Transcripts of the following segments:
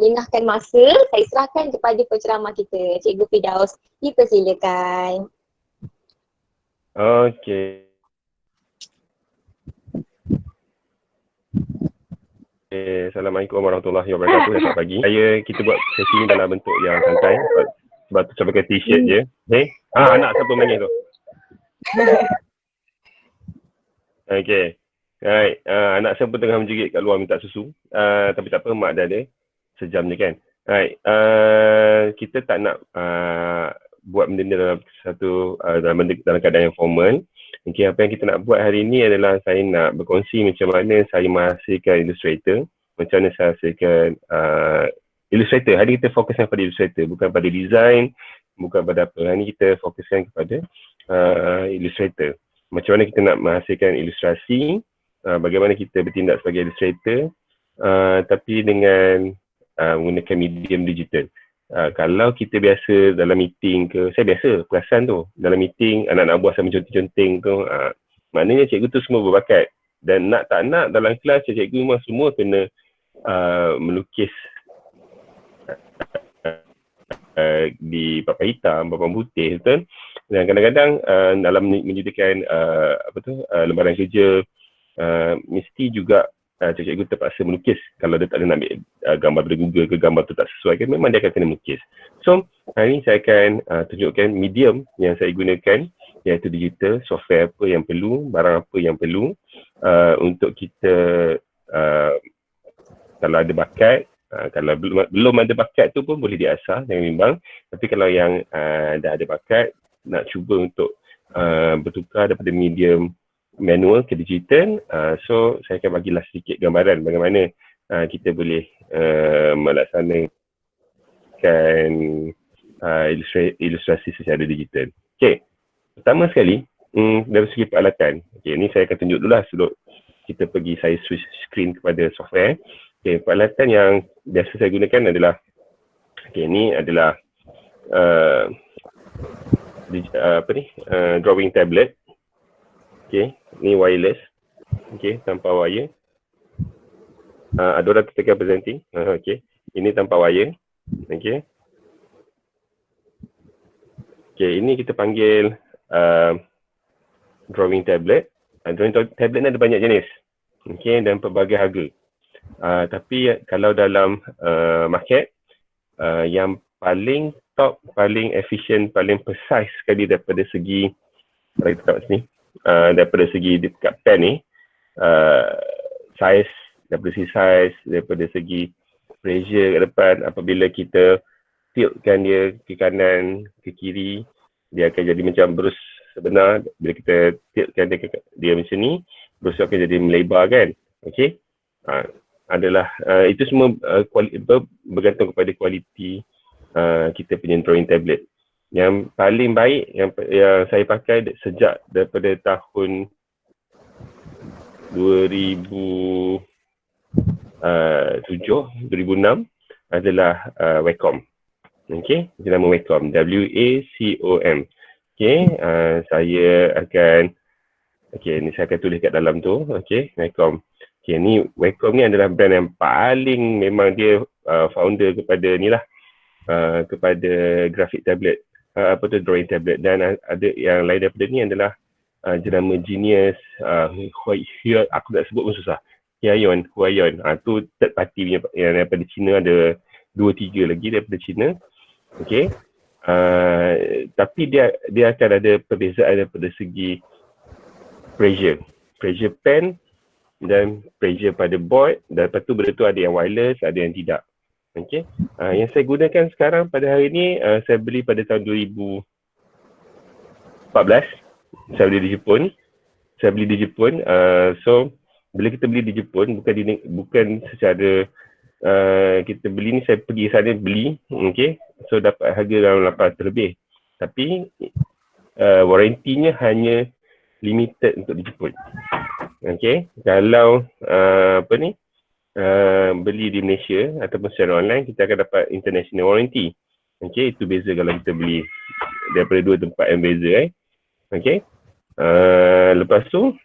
lengahkan masa, saya serahkan kepada penceramah kita, Cikgu Firdaus. Dipersilakan. Okey. Assalamualaikum warahmatullahi wabarakatuh. Selamat pagi. Kita buat sesi ni dalam bentuk yang santai. Sebab tu saya pakai t-shirt je. Okay. Anak siapa main tu? Okay. Right. Anak saya pun tengah menjerit kat luar minta susu. Tapi tak apa, mak dah ada. Sejam je kan. Right. Kita tak nak buat benda ni dalam dalam keadaan yang formal. Okay, apa yang kita nak buat hari ni adalah saya nak berkongsi macam mana saya menghasilkan Illustrator. Macam mana saya hasilkan Illustrator. Hari ni kita fokuskan pada Illustrator. Bukan pada design, bukan pada apa. Hari ni kita fokuskan kepada Illustrator. Macam mana kita nak menghasilkan ilustrasi, bagaimana kita bertindak sebagai Illustrator, tapi dengan menggunakan medium digital. Kalau kita biasa dalam meeting ke, saya biasa perasan tu, dalam meeting anak-anak buah saya menconteng-conteng tu, maknanya cikgu tu semua berbakat. Dan nak tak nak dalam kelas cikgu memang semua kena melukis di papan hitam, papan putih, betul? Dan kadang-kadang dalam menyediakan lembaran kerja, mesti juga cikgu terpaksa melukis. Kalau dia tak ada nak ambil gambar dari Google ke, gambar tu tak sesuai kan, memang dia akan kena melukis. So, hari ni saya akan tunjukkan medium yang saya gunakan, iaitu digital, software apa yang perlu, barang apa yang perlu untuk kita kalau ada bakat, kalau belum ada bakat tu pun boleh diasah, jangan bimbang. Tapi kalau yang dah ada bakat, nak cuba untuk bertukar daripada medium manual ke digital, so saya akan bagilah sedikit gambaran bagaimana kita boleh melaksanakan ilustrasi secara digital. Okey, pertama sekali dari segi peralatan. Okey, ni saya akan tunjuk dulu lah sebelum kita pergi saya switch screen kepada software. Okey, peralatan yang biasa saya gunakan adalah, okey, ni adalah drawing tablet. Okay, ni wireless. Okay, tanpa wire. Ada orang tekan presenting. Okay, ini tanpa wire. Okay. Okay, ini kita panggil drawing tablet. Drawing tablet ni ada banyak jenis. Okay, dan pelbagai harga. Tapi kalau dalam market, yang paling top, paling efisien, paling precise sekali daripada segi, kalau kita tengok sini, daripada segi dekat pen ni, size, daripada segi size, daripada segi pressure kat depan, apabila kita tiltkan dia ke kanan, ke kiri, dia akan jadi macam brus sebenar. Bila kita tiltkan dia macam ni, brus akan jadi melebar kan. Okay, adalah itu semua bergantung kepada kualiti kita punya drawing tablet. Yang paling baik yang saya pakai sejak daripada tahun 2007, 2006 adalah Wacom. Okey, itu nama Wacom, W-A-C-O-M. Okey, saya akan, ni saya akan tulis kat dalam tu. Okey, Wacom. Okey, ni Wacom ni adalah brand yang paling, memang dia founder kepada ni lah, kepada graphic tablet. Drawing tablet. Dan ada yang lain daripada ni adalah jenama Genius, aku nak sebut pun susah, Huion. Tu third party yang daripada China, ada 2-3 lagi daripada China. Okay, tapi dia akan ada perbezaan daripada segi pressure pen dan pressure pada board, dan lepas tu benda tu ada yang wireless, ada yang tidak. Okay. Yang saya gunakan sekarang pada hari ni, saya beli pada tahun 2014. Saya beli di Jepun. So bila kita beli di Jepun, bukan secara kita beli ni, saya pergi sana beli, okay. So dapat harga dalam 800 lebih. Tapi warantinya hanya limited untuk di Jepun. Okay. Kalau beli di Malaysia ataupun secara online, kita akan dapat international warranty. Okay, itu beza kalau kita beli daripada dua tempat yang beza. Okay. Lepas tu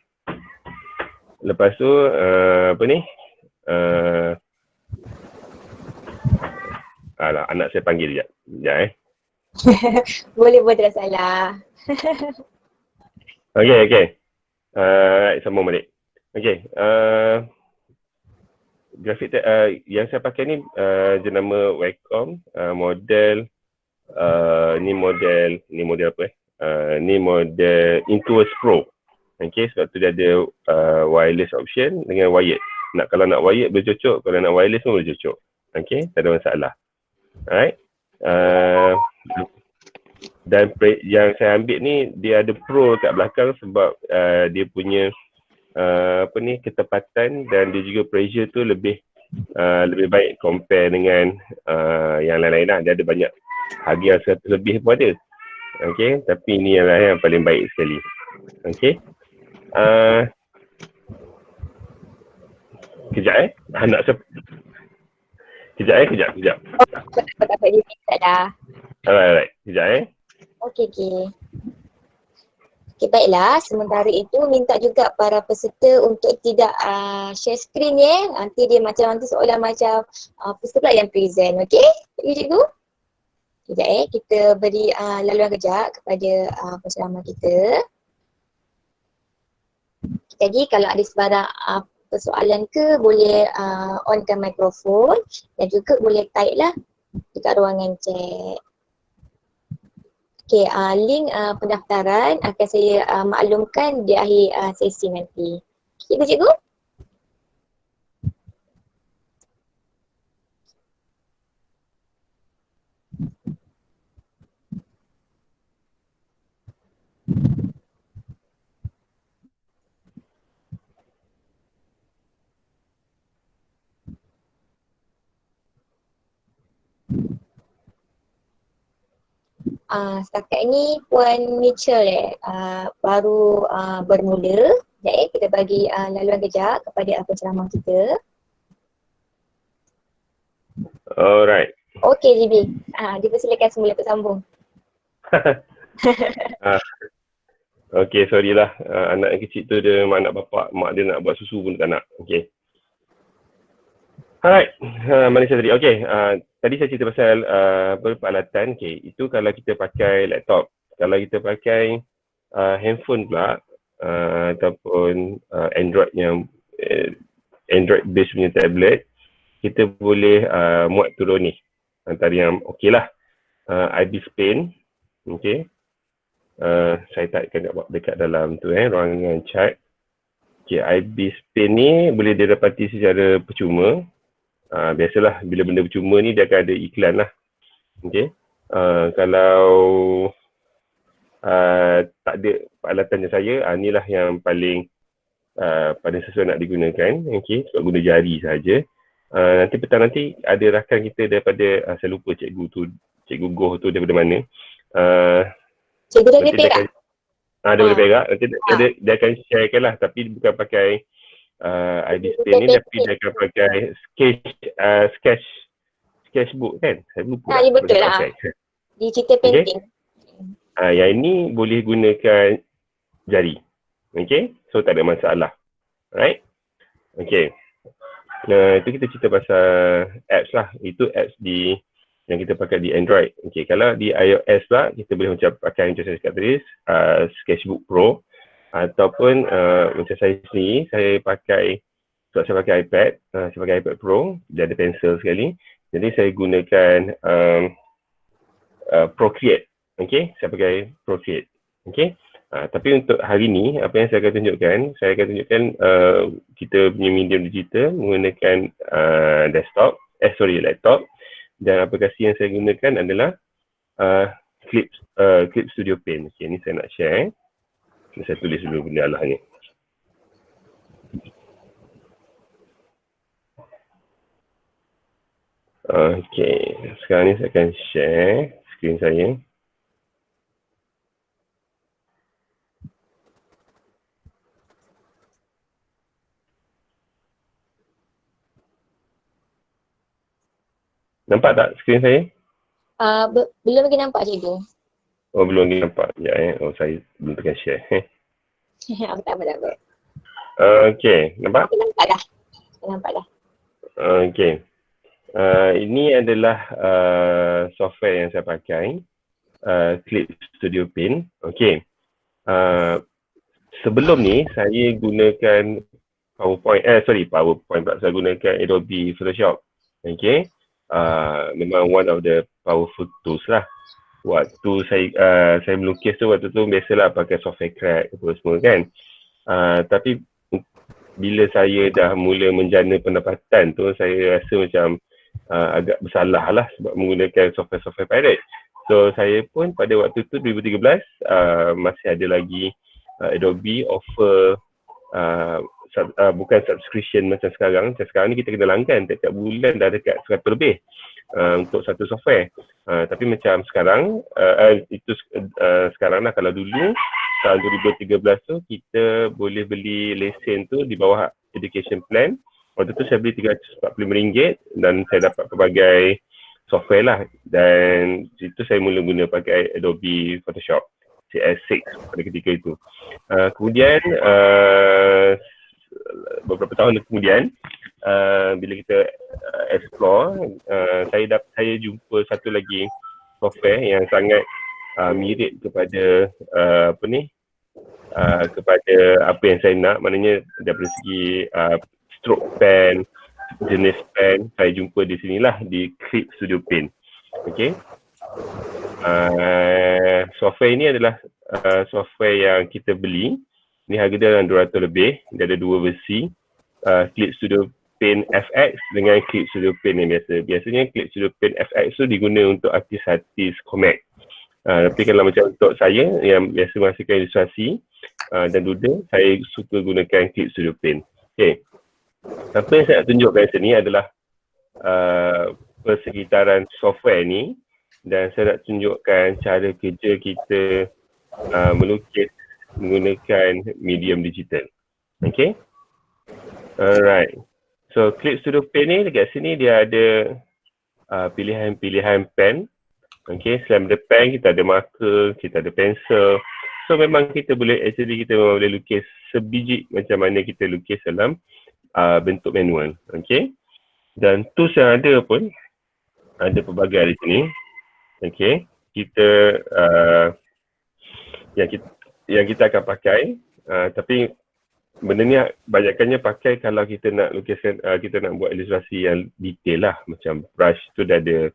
Alah, anak saya panggil sekejap. Sekejap Boleh tak salah. Okay. Sambung balik. Okay. Grafik yang saya pakai ni jenama Wacom. Model ni model apa ni model Intuos Pro. Okay, sebab tu dia ada wireless option dengan wired. Kalau nak wired boleh cocok, kalau nak wireless pun boleh cocok. Okay, tak ada masalah. Alright. Dan yang saya ambil ni dia ada pro kat belakang sebab dia punya ketepatan dan dia juga pressure tu lebih baik compare dengan yang lain-lain lah. Dia ada banyak harga yang 100 lebih pun ada. Okay, tapi ni yang paling baik sekali. Okay. Kejap anak saya. Kejap. Aku dapat dia minta dah. Alright. Kejap Okey. Okay, baiklah. Sementara itu minta juga para peserta untuk tidak share screen ya. Nanti dia nanti seolah macam peserta pula yang present. Okey? Cikgu? Sekejap kita beri laluan kejap kepada penceramah kita. Jadi kalau ada sebarang persoalan ke boleh onkan mikrofon dan juga boleh type lah dekat ruangan chat. Okay, link pendaftaran akan saya maklumkan di akhir sesi nanti. Cikgu? Setakat ni Puan Mitchell baru bermula. Sekejap kita bagi laluan kejap kepada penceramah kita. Alright. Okey GB, dipersilakan semula bersambung. Okay, sorry lah. Anak yang kecil tu dia memang anak bapak, mak dia nak buat susu pun tak nak. Okay. Alright, mana saya tadi? Okay, tadi saya cerita pasal peralatan. Okay, itu kalau kita pakai laptop. Kalau kita pakai handphone pula, ataupun Android yang Android based punya tablet, kita boleh muat turun ni. Antara yang okey lah. IB Spain. Okay. Saya typekan dekat dalam tu ruangan chat. Okay, IB Spain ni boleh didapati secara percuma. Biasalah bila benda percuma ni dia akan ada iklan lah. Okay. Kalau tak ada peralatan saya, inilah yang paling sesuai nak digunakan. Okay, sebab guna jari saja. Nanti petang nanti ada rakan kita daripada, saya lupa cikgu Goh tu daripada mana. Cikgu dari Perak? Daripada Perak. Nanti dia akan sharekan lah, tapi bukan pakai ID Spain ni, tapi dia akan pakai sketchbook kan? Saya lupa Ya betul lah. Digital painting. Okay. Yang ini boleh gunakan jari. Okay, so tak ada masalah. Alright. Okay. Itu kita cerita pasal apps lah. Itu apps yang kita pakai di Android. Okay, kalau di iOS lah, kita boleh macam pakai macam saya cakap tadi, Sketchbook Pro. Ataupun macam saya sendiri, saya pakai iPad, saya pakai iPad Pro, dia ada pensel sekali. Jadi saya gunakan Procreate. Okay, saya pakai Procreate. Okay, tapi untuk hari ni, apa yang saya akan tunjukkan, kita punya medium digital menggunakan laptop. Dan aplikasi yang saya gunakan adalah Clip Studio Paint. Okay, ni saya nak share. Saya tulis dulu benda Allah ni. Okay, sekarang ni saya akan share skrin saya. Nampak tak skrin saya? Belum lagi nampak cikgu. Oh, belum lagi nampak. Ya, Oh, saya belum tekan share. Tak apa. Okay, nampak? Nampak dah. Okay. Ini adalah software yang saya pakai, Clip Studio Paint. Okay. Sebelum ni saya gunakan PowerPoint pula. Saya gunakan Adobe Photoshop. Okay. Memang one of the powerful tools lah. Waktu saya melukis tu, waktu tu biasalah pakai software crack apa semua kan. Tapi bila saya dah mula menjana pendapatan tu, saya rasa macam agak bersalah lah sebab menggunakan software-software pirate. So saya pun pada waktu tu 2013 masih ada lagi Adobe offer bukan subscription macam sekarang. Macam sekarang ni kita kena langgan tiap-tiap bulan dah dekat 100 lebih untuk satu software. Tapi macam sekarang, sekarang lah, kalau dulu tahun 2013 tu kita boleh beli lesen tu di bawah education plan. Waktu tu saya beli RM345 dan saya dapat pelbagai software lah, dan situ saya mula guna pakai Adobe Photoshop CS6 pada ketika itu. Kemudian beberapa tahun kemudian bila kita explore, saya jumpa satu lagi software yang sangat mirip kepada kepada apa yang saya nak. Maknanya daripada segi stroke pen, jenis pen, saya jumpa di sinilah di Clip Studio Paint. Okay. Software ini adalah software yang kita beli. Ini harga dia dalam 200 lebih. Dia ada dua versi, Clip Studio Paint FX dengan Clip Studio Paint yang biasa. Biasanya Clip Studio Paint FX tu diguna untuk artis-artis comic. Tapi kalau macam untuk saya yang biasa menghasilkan ilustrasi dan doodle, saya suka gunakan Clip Studio Paint. Okay. Apa yang saya nak tunjukkan sini adalah persekitaran software ni, dan saya nak tunjukkan cara kerja kita melukis menggunakan medium digital. Okay. Alright. So Clip Studio Paint ni dekat sini dia ada pilihan-pilihan pen. Okay, selain ada pen, kita ada marker, kita ada pensel. So memang kita memang boleh lukis sebiji macam mana kita lukis dalam bentuk manual. Okay. Dan tools yang ada pun ada pelbagai di sini. Okay. Yang kita akan pakai, tapi benda ni banyakkannya pakai kalau kita nak lukiskan, kita nak buat ilustrasi yang detail lah. Macam brush tu dah ada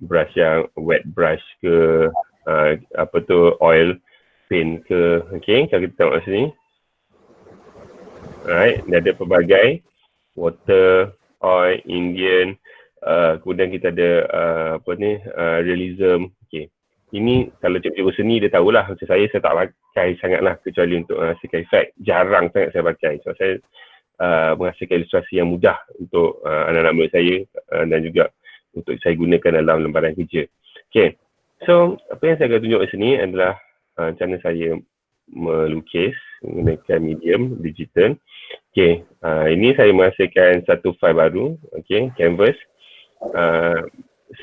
brush yang wet brush ke, oil paint ke. Okay, kalau kita tengok sini. Alright, dia ada pelbagai water, oil, Indian, kemudian kita ada realism. Okay. Ini kalau cikgu seni dia tahulah. Macam saya tak pakai sangat lah, kecuali untuk menghasilkan efek. Jarang sangat saya pakai. So saya menghasilkan ilustrasi yang mudah untuk anak-anak murid saya dan juga untuk saya gunakan dalam lembaran kerja. Okay. So apa yang saya akan tunjuk di sini adalah cara saya melukis menggunakan medium digital. Okay. Ini saya menghasilkan satu file baru. Okay. Canvas.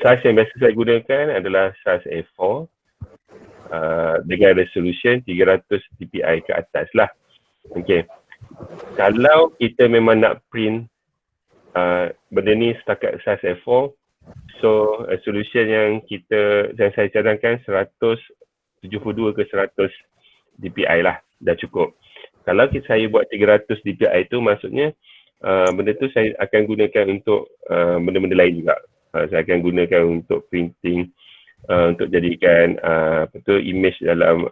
Size yang biasa saya gunakan adalah size A4 dengan resolution 300 dpi ke atas lah. Okay. Kalau kita memang nak print benda ni setakat size A4, so resolution yang saya cadangkan 172 ke 100 dpi lah, dah cukup. Kalau saya buat 300 dpi tu, maksudnya benda tu saya akan gunakan untuk benda-benda lain juga. Saya akan gunakan untuk printing, untuk jadikan image dalam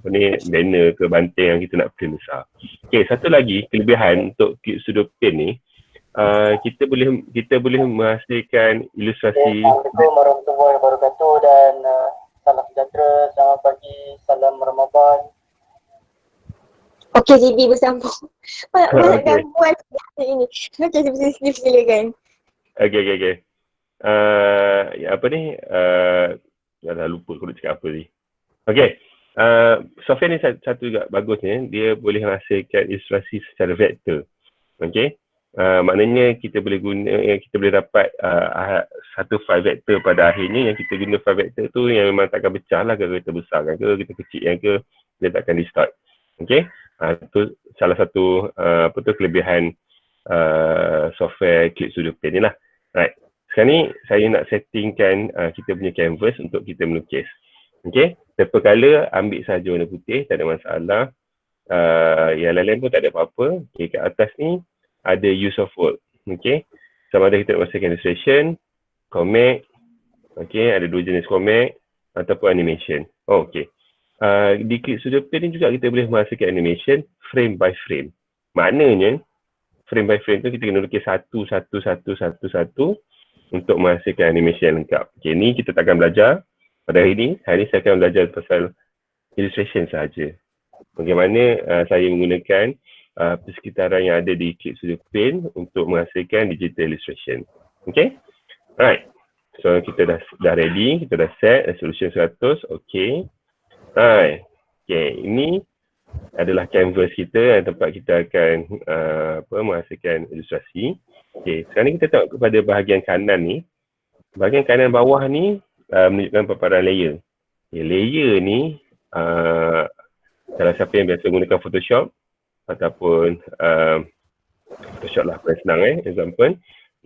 banner ke banting yang kita nak print besar. Okay, satu lagi kelebihan untuk Clip Studio Paint ni, kita boleh menghasilkan ilustrasi. Assalamualaikum warahmatullahi wabarakatuh, dan salam sejahtera, selamat pagi, salam Ramadan. Okey, GB bersambung. Banyak gangguan ini. Okey, silakan. Okay. Dah lupa aku nak cakap apa ni. Okay. Software ni satu juga bagusnya, dia boleh menghasilkan ilustrasi secara vektor. Okay. Maknanya kita boleh dapat satu file vektor pada akhirnya, yang kita guna file vektor tu yang memang takkan pecah lah, kalau kita besarkan ke, kita kecilkan ke, dia takkan distort. Okay. Itu salah satu kelebihan software Clip Studio Paint ni lah. Right. Sekarang ni saya nak settingkan kita punya canvas untuk kita melukis. Okay. Paper colour ambil saja warna putih, tak ada masalah. Yang lain-lain pun tak ada apa-apa. Okay. Kat atas ni ada use of work. Okay. Sama ada kita nak masukkan illustration, comic. Okay. Ada dua jenis comic ataupun animation. Oh, okay. Di Clip Studio Paint ni juga kita boleh masukkan animation frame by frame. Maknanya frame by frame tu kita kena lukis satu untuk menghasilkan animation yang lengkap. Okay, ni kita takkan belajar pada hari ni. Hari ni saya akan belajar pasal illustration sahaja. Bagaimana saya menggunakan persekitaran yang ada di Clip Studio Paint untuk menghasilkan digital illustration. Okay? Alright. So kita dah ready, kita dah set resolution 100. Okay. Alright. Okay, ini adalah canvas kita yang tempat kita akan menghasilkan ilustrasi. Okey, sekarang ni kita tengok kepada bahagian kanan ni. Bahagian kanan bawah ni menunjukkan paparan layer. Okay, layer ni kalau siapa yang biasa menggunakan Photoshop ataupun Photoshop lah paling senang example.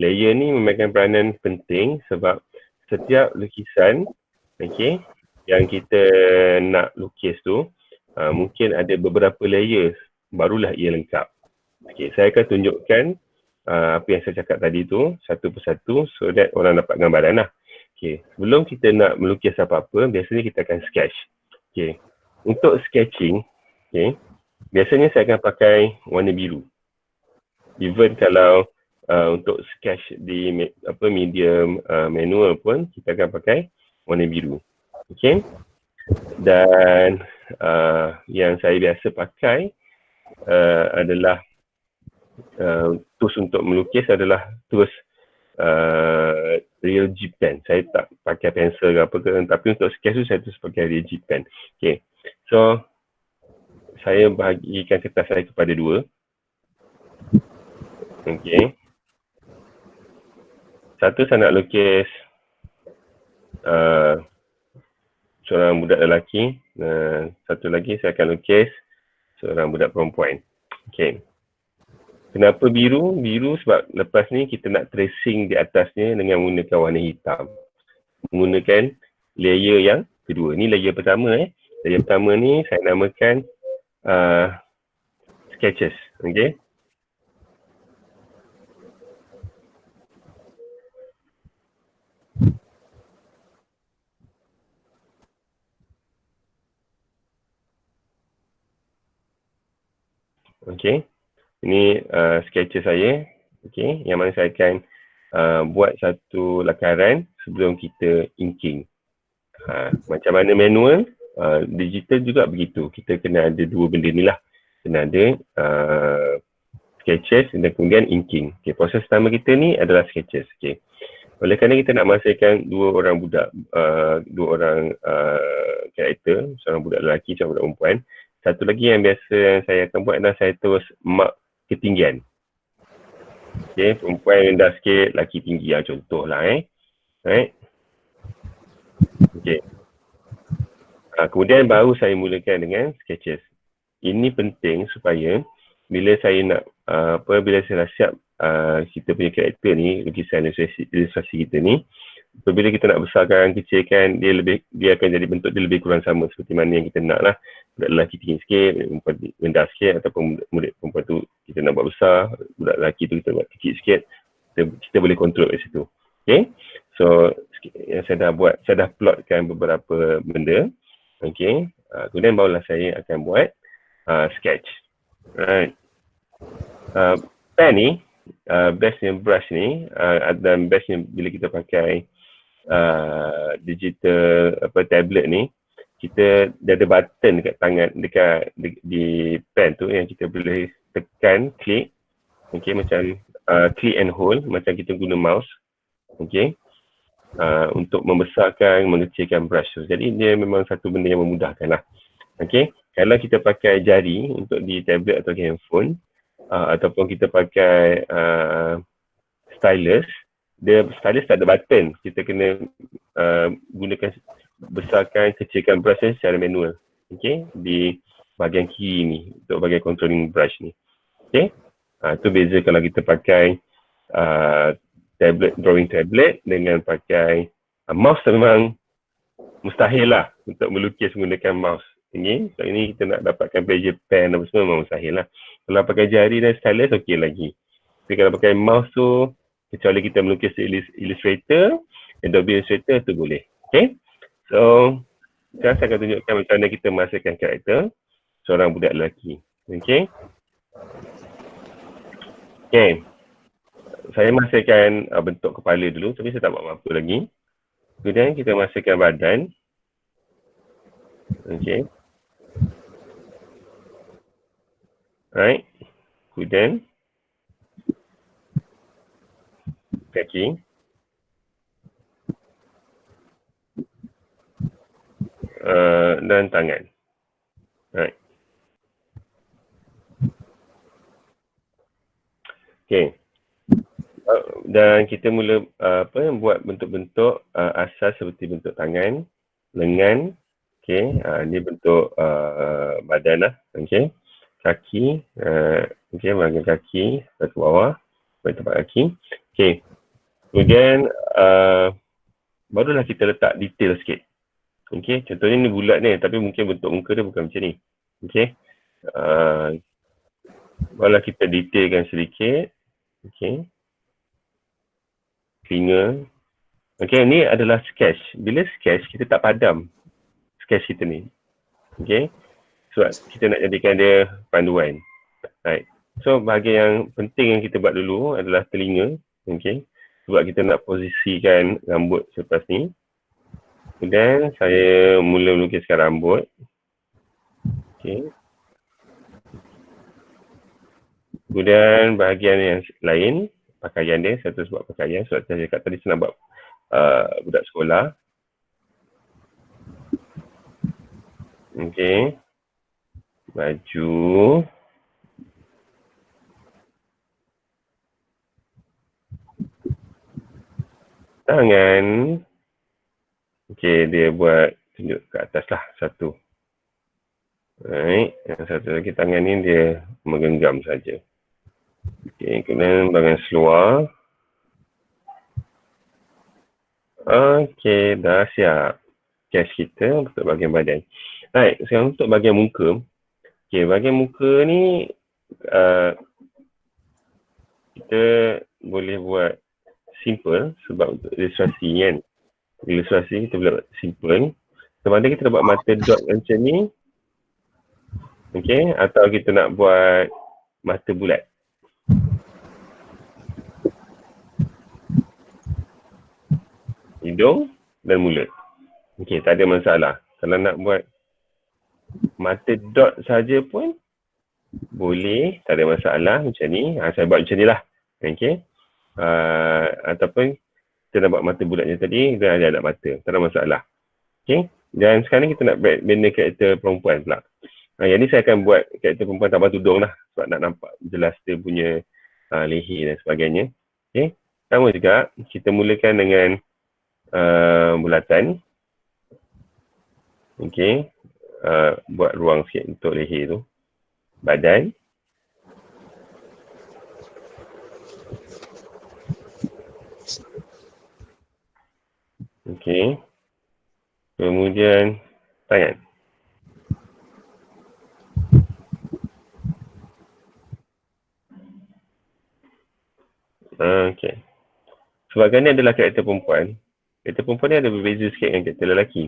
Layer ni memainkan peranan penting sebab setiap lukisan yang kita nak lukis tu mungkin ada beberapa layers barulah ia lengkap. Okay, saya akan tunjukkan apa yang saya cakap tadi tu satu persatu so that orang dapat gambaran lah. Okay, sebelum kita nak melukis apa-apa, biasanya kita akan sketch. Okay, untuk sketching, biasanya saya akan pakai warna biru. Even kalau untuk sketch di medium manual pun kita akan pakai warna biru. Okay, dan yang saya biasa pakai adalah tools untuk melukis adalah tools real G pen. Saya tak pakai pensel ke apa ke, tapi untuk sketch tu saya terus pakai real G pen. Okay, so saya bahagikan kertas saya kepada dua. Okay, satu saya nak lukis seorang budak lelaki, satu lagi saya akan lukis seorang budak perempuan. Okay. Kenapa biru? Biru sebab lepas ni kita nak tracing di atasnya dengan menggunakan warna hitam. Menggunakan layer yang kedua. Ni layer pertama. Layer pertama ni saya namakan sketches. Okay. Okay. Ini sketches saya, okay, yang mana saya akan buat satu lakaran sebelum kita inking. Macam mana manual, digital juga begitu. Kita kena ada dua benda ni lah. Kena ada sketches dan kemudian inking. Okay, proses pertama kita ni adalah sketches. Okay. Oleh kerana kita nak menghasilkan dua orang budak, dua orang karakter, seorang budak lelaki, seorang budak perempuan. Satu lagi yang biasa yang saya akan buat adalah saya terus mark ketinggian. Okay, perempuan rendah sikit, lelaki tinggi lah contoh lah Right. Okay. Kemudian baru saya mulakan dengan sketches. Ini penting supaya bila saya nak, bila saya dah siap kita punya karakter ni, lukisan ilustrasi kita ni, apabila kita nak besarkan, kecilkan, dia akan jadi bentuk dia lebih kurang sama seperti mana yang kita nak lah. Budak lelaki tinggi sikit, perempuan rendah sikit, ataupun budak perempuan tu kita nak buat besar, budak lelaki tu kita buat kecil sikit, kita boleh kontrol kat situ. Okay, so yang saya dah plotkan beberapa benda. Okay, kemudian barulah saya akan buat sketch. Right. Pen ni, bestnya brush ni, dan bestnya bila kita pakai digital tablet ni, kita dia ada button dekat tangan, di pen tu yang kita boleh tekan, klik. Okay, macam click and hold, macam kita guna mouse. Okay, untuk membesarkan, mengecilkan brush tu. Jadi dia memang satu benda yang memudahkan lah. Okay, kalau kita pakai jari untuk di tablet atau handphone, ataupun kita pakai stylus, stylus tak ada button. Kita kena gunakan, besarkan, kecilkan brush ni secara manual. Okay, di bahagian kiri ni, untuk bahagian controlling brush ni. Okay, itu beza kalau kita pakai drawing tablet dengan pakai mouse memang mustahil lah untuk melukis menggunakan mouse. Ini kita nak dapatkan pleasure pen apa semua memang mustahil lah. Kalau pakai jari dan stylus okey lagi. Tapi kalau pakai mouse tu, kecuali kita melukis Illustrator, Adobe Illustrator tu boleh. Okay. So, sekarang saya akan tunjukkan macam mana kita menghasilkan karakter seorang budak lelaki. Okay. Okay. Saya menghasilkan bentuk kepala dulu, tapi saya tak buat apa-apa lagi. Kemudian kita menghasilkan badan. Okay. Right. Kemudian kaki. Dan tangan. Right. Okay. Dan kita mula buat bentuk-bentuk asas seperti bentuk tangan, lengan. Okay. Ini bentuk badan lah. Okay. Kaki. Okay. Bahagian kaki ke bawah. Bagi tempat kaki. Okay. Kemudian barulah kita letak detail sikit. Okay, contohnya ni bulat ni, tapi mungkin bentuk muka dia bukan macam ni. Okay, barulah kita detailkan sedikit. Okay, telinga. Okay, ni adalah sketch. Bila sketch, kita tak padam sketch kita ni. Okay, sebab kita nak jadikan dia panduan. Right. So, bahagian yang penting yang kita buat dulu adalah telinga. Okay, sebab kita nak posisikan rambut selepas ni. Kemudian saya mula melukiskan rambut. Okay. Kemudian bahagian yang lain, pakaian dia, saya terus buat pakaian. Sebab saya cakap tadi saya nak buat budak sekolah. Okay. Baju. Tangan. Okay, dia buat tunjuk ke atas lah satu. Right. Yang satu lagi tangan ni dia menggenggam saja. Okay, kemudian bahagian seluar. Okay, dah siap sketch kita untuk bahagian badan. Right, sekarang untuk bahagian muka. Okay, bahagian muka ni kita boleh buat simple sebab untuk ilustrasi kan. Ilustrasi kita boleh buat simple. Sama ada kita buat mata dot macam ni. Okay, atau kita nak buat mata bulat. Hidung dan mulut. Okay, tak ada masalah. Kalau nak buat mata dot saja pun boleh, tak ada masalah macam ni. Saya buat macam ni lah. Okay. Ataupun kita nak buat mata bulatnya tadi, dia ada mata. Tak ada masalah. Okay. Dan sekarang kita nak bina karakter perempuan pula. Yang ni saya akan buat karakter perempuan tambah tudung lah. Sebab nak nampak jelas dia punya leher dan sebagainya. Okay. Sama juga, kita mulakan dengan bulatan. Okay. Buat ruang sikit untuk leher tu. Badan. Okay. Kemudian tangan. Okay. Sebabkan ni adalah karakter perempuan. Karakter perempuan ni ada berbeza sikit dengan karakter lelaki.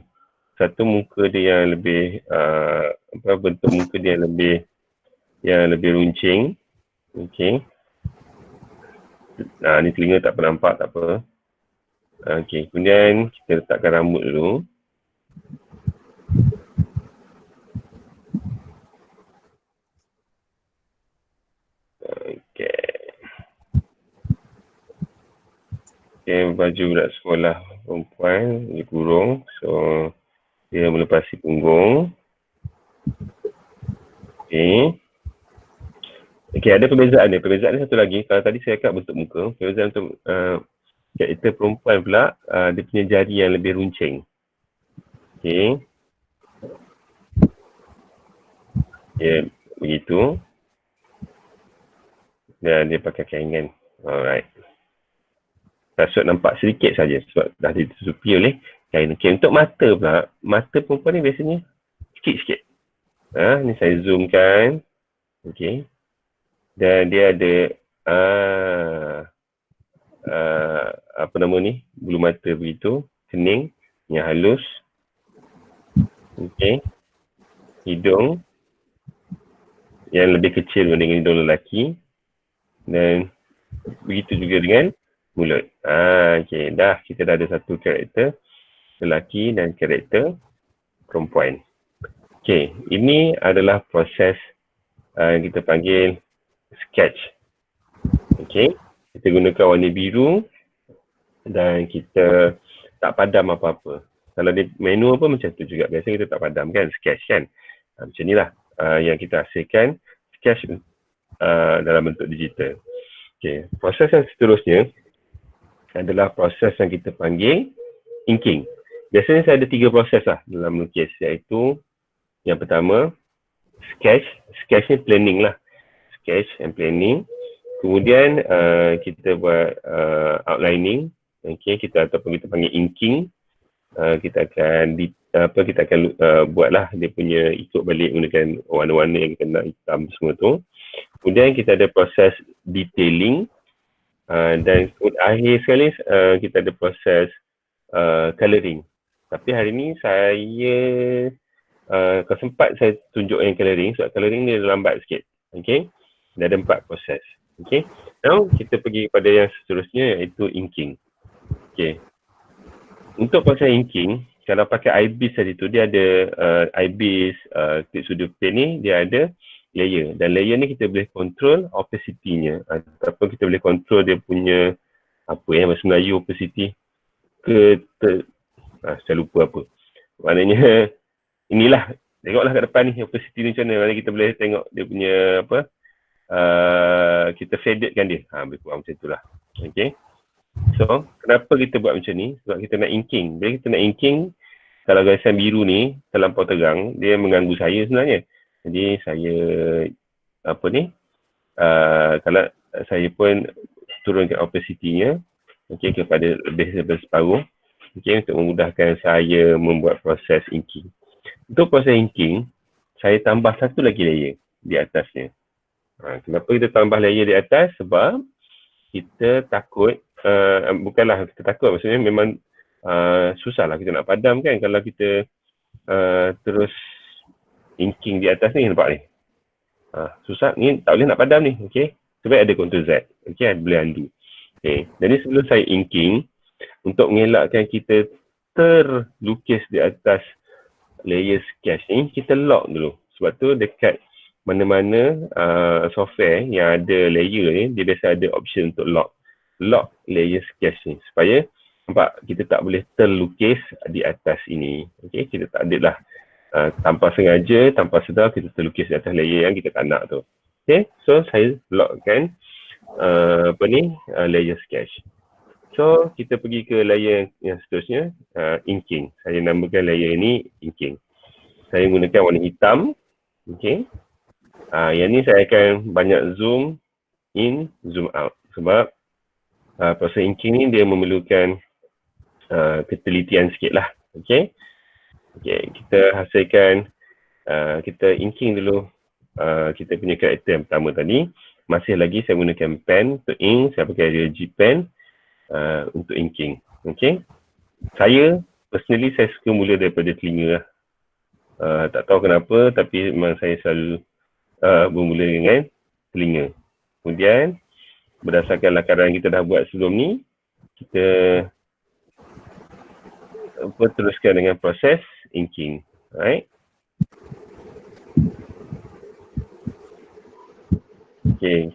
Satu muka dia yang lebih bentuk muka dia yang lebih runcing. Okay. Ni telinga tak pernah nampak, tak apa. Okay, kemudian kita letakkan rambut dulu. Okay, baju budak sekolah perempuan, dia kurung. So, dia melepasi punggung. Okay. Okay, ada perbezaan dia. Perbezaan dia satu lagi. Kalau tadi saya cakap bentuk muka, perbezaan untuk karakter perempuan pula, dia punya jari yang lebih runcing. Okay. Ya, begitu. Dan dia pakai kaingan. Alright. Kasut nampak sedikit saja sebab dah ditutupi oleh kain. Okay, untuk mata pula, mata perempuan ni biasanya sikit-sikit. Ni saya zoomkan. Okay. Dan dia ada apa nama ni, bulu mata begitu, kening yang halus. Okay. Hidung yang lebih kecil dengan hidung lelaki. Dan begitu juga dengan mulut. Okay, dah kita dah ada satu karakter lelaki dan karakter perempuan. Okay, ini adalah proses yang kita panggil sketch. Okay, kita gunakan warna biru dan kita tak padam apa-apa. Kalau dia manual pun macam tu juga. Biasanya kita tak padam kan, sketch kan. Macam ni lah yang kita hasilkan sketch dalam bentuk digital. Okay, proses yang seterusnya adalah proses yang kita panggil inking. Biasanya saya ada 3 proses lah dalam melukis, iaitu yang pertama sketch. Sketch ni planning lah. Sketch and planning. Kemudian kita buat outlining. Okay, kita ataupun kita panggil inking. Kita akan buatlah dia punya, ikut balik menggunakan warna-warna yang kita nak, hitam semua tu. Kemudian kita ada proses detailing, dan akhir sekali kita ada proses colouring. Tapi hari ni saya kalau sempat saya tunjuk yang colouring, sebab colouring ni lambat sikit. Okay, dia ada 4 proses. Okay, now kita pergi kepada yang seterusnya, iaitu inking. Okay, untuk proses inking, kalau pakai IBIS tadi tu, dia ada IBIS, Clip Studio Paint ni, dia ada layer. Dan layer ni kita boleh control opacity-nya. Ataupun kita boleh control dia punya, bahasa Melayu opacity. Saya lupa apa. Maknanya, inilah, tengoklah kat depan ni, opacity ni macam mana. Maknanya kita boleh tengok dia punya, kita fadedkan dia. Lebih kurang macam itulah. Okay. So, kenapa kita buat macam ni? Sebab kita nak inking. Bila kita nak inking, kalau garisan biru ni terlampau terang, dia mengganggu saya sebenarnya. Jadi saya kalau saya pun turunkan opacity-nya, okay, kepada lebih daripada separuh, okay, untuk memudahkan saya membuat proses inking. Untuk proses inking, saya tambah satu lagi layer di atasnya. Kenapa kita tambah layer di atas? Sebab kita takut, bukanlah kita takut, maksudnya memang susahlah kita nak padam kan kalau kita terus inking di atas ni, nampak ni. Susah, ni tak boleh nak padam ni, okay. Sebab ada Ctrl Z, okay, boleh undo. Okay, jadi sebelum saya inking, untuk mengelakkan kita terlukis di atas layer sketch ni, kita lock dulu. Sebab tu dekat mana-mana software yang ada layer ni, dia biasa ada option untuk lock layer sketch ni. Supaya, nampak, kita tak boleh terlukis di atas ini. Okay, kita tak ada lah. Tanpa sengaja, tanpa sedar, kita terlukis di atas layer yang kita tak nak tu. Okay, so saya lockkan layer sketch. So, kita pergi ke layer yang seterusnya, inking. Saya namakan layer ini inking. Saya gunakan warna hitam. Okay. Yang ni saya akan banyak zoom in, zoom out. Sebab proses inking ni dia memerlukan ketelitian sikit lah. Okay. Okay, kita hasilkan, kita inking dulu kita punya karakter yang pertama tadi. Masih lagi saya gunakan pen untuk ink, saya pakai RG pen untuk inking. Okay. Saya, personally saya suka mula daripada telinga lah. Tak tahu kenapa, tapi memang saya selalu bermula dengan telinga. Kemudian, berdasarkan lakaran yang kita dah buat sebelum ni, kita teruskan dengan proses inking. Alright. Okay.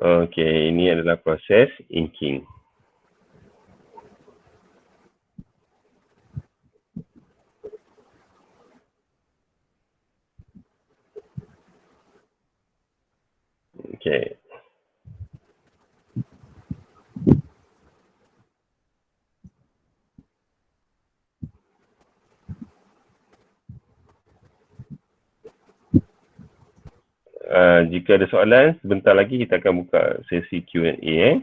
Okay, ini adalah proses inking. Okay. Jika ada soalan, sebentar lagi kita akan buka sesi Q&A.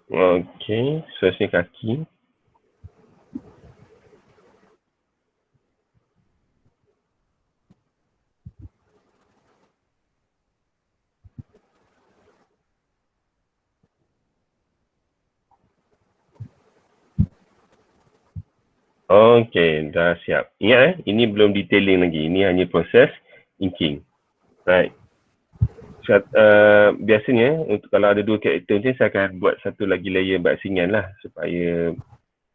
Okey, suasana kaki. Okey, dah siap. Ingat ini belum detailing lagi. Ini hanya proses inking. Right. Biasanya untuk kalau ada 2 karakter ni, saya akan buat satu lagi layer backingan lah supaya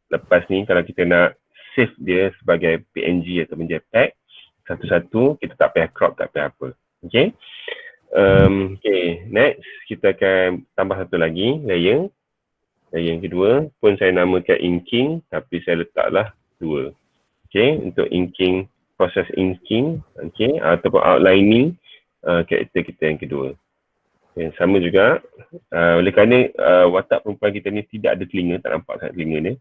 lepas ni kalau kita nak save dia sebagai PNG atau JPEG satu-satu, kita tak payah crop, tak payah apa. Okay. Okay, next kita akan tambah satu lagi layer. Layer yang kedua pun saya namakan inking, tapi saya letaklah 2. Okay, untuk inking, proses inking, okay, ataupun outlining karakter kita yang kedua. Okay, sama juga, oleh kerana watak perempuan kita ni tidak ada telinga, tak nampak sangat telinga dia,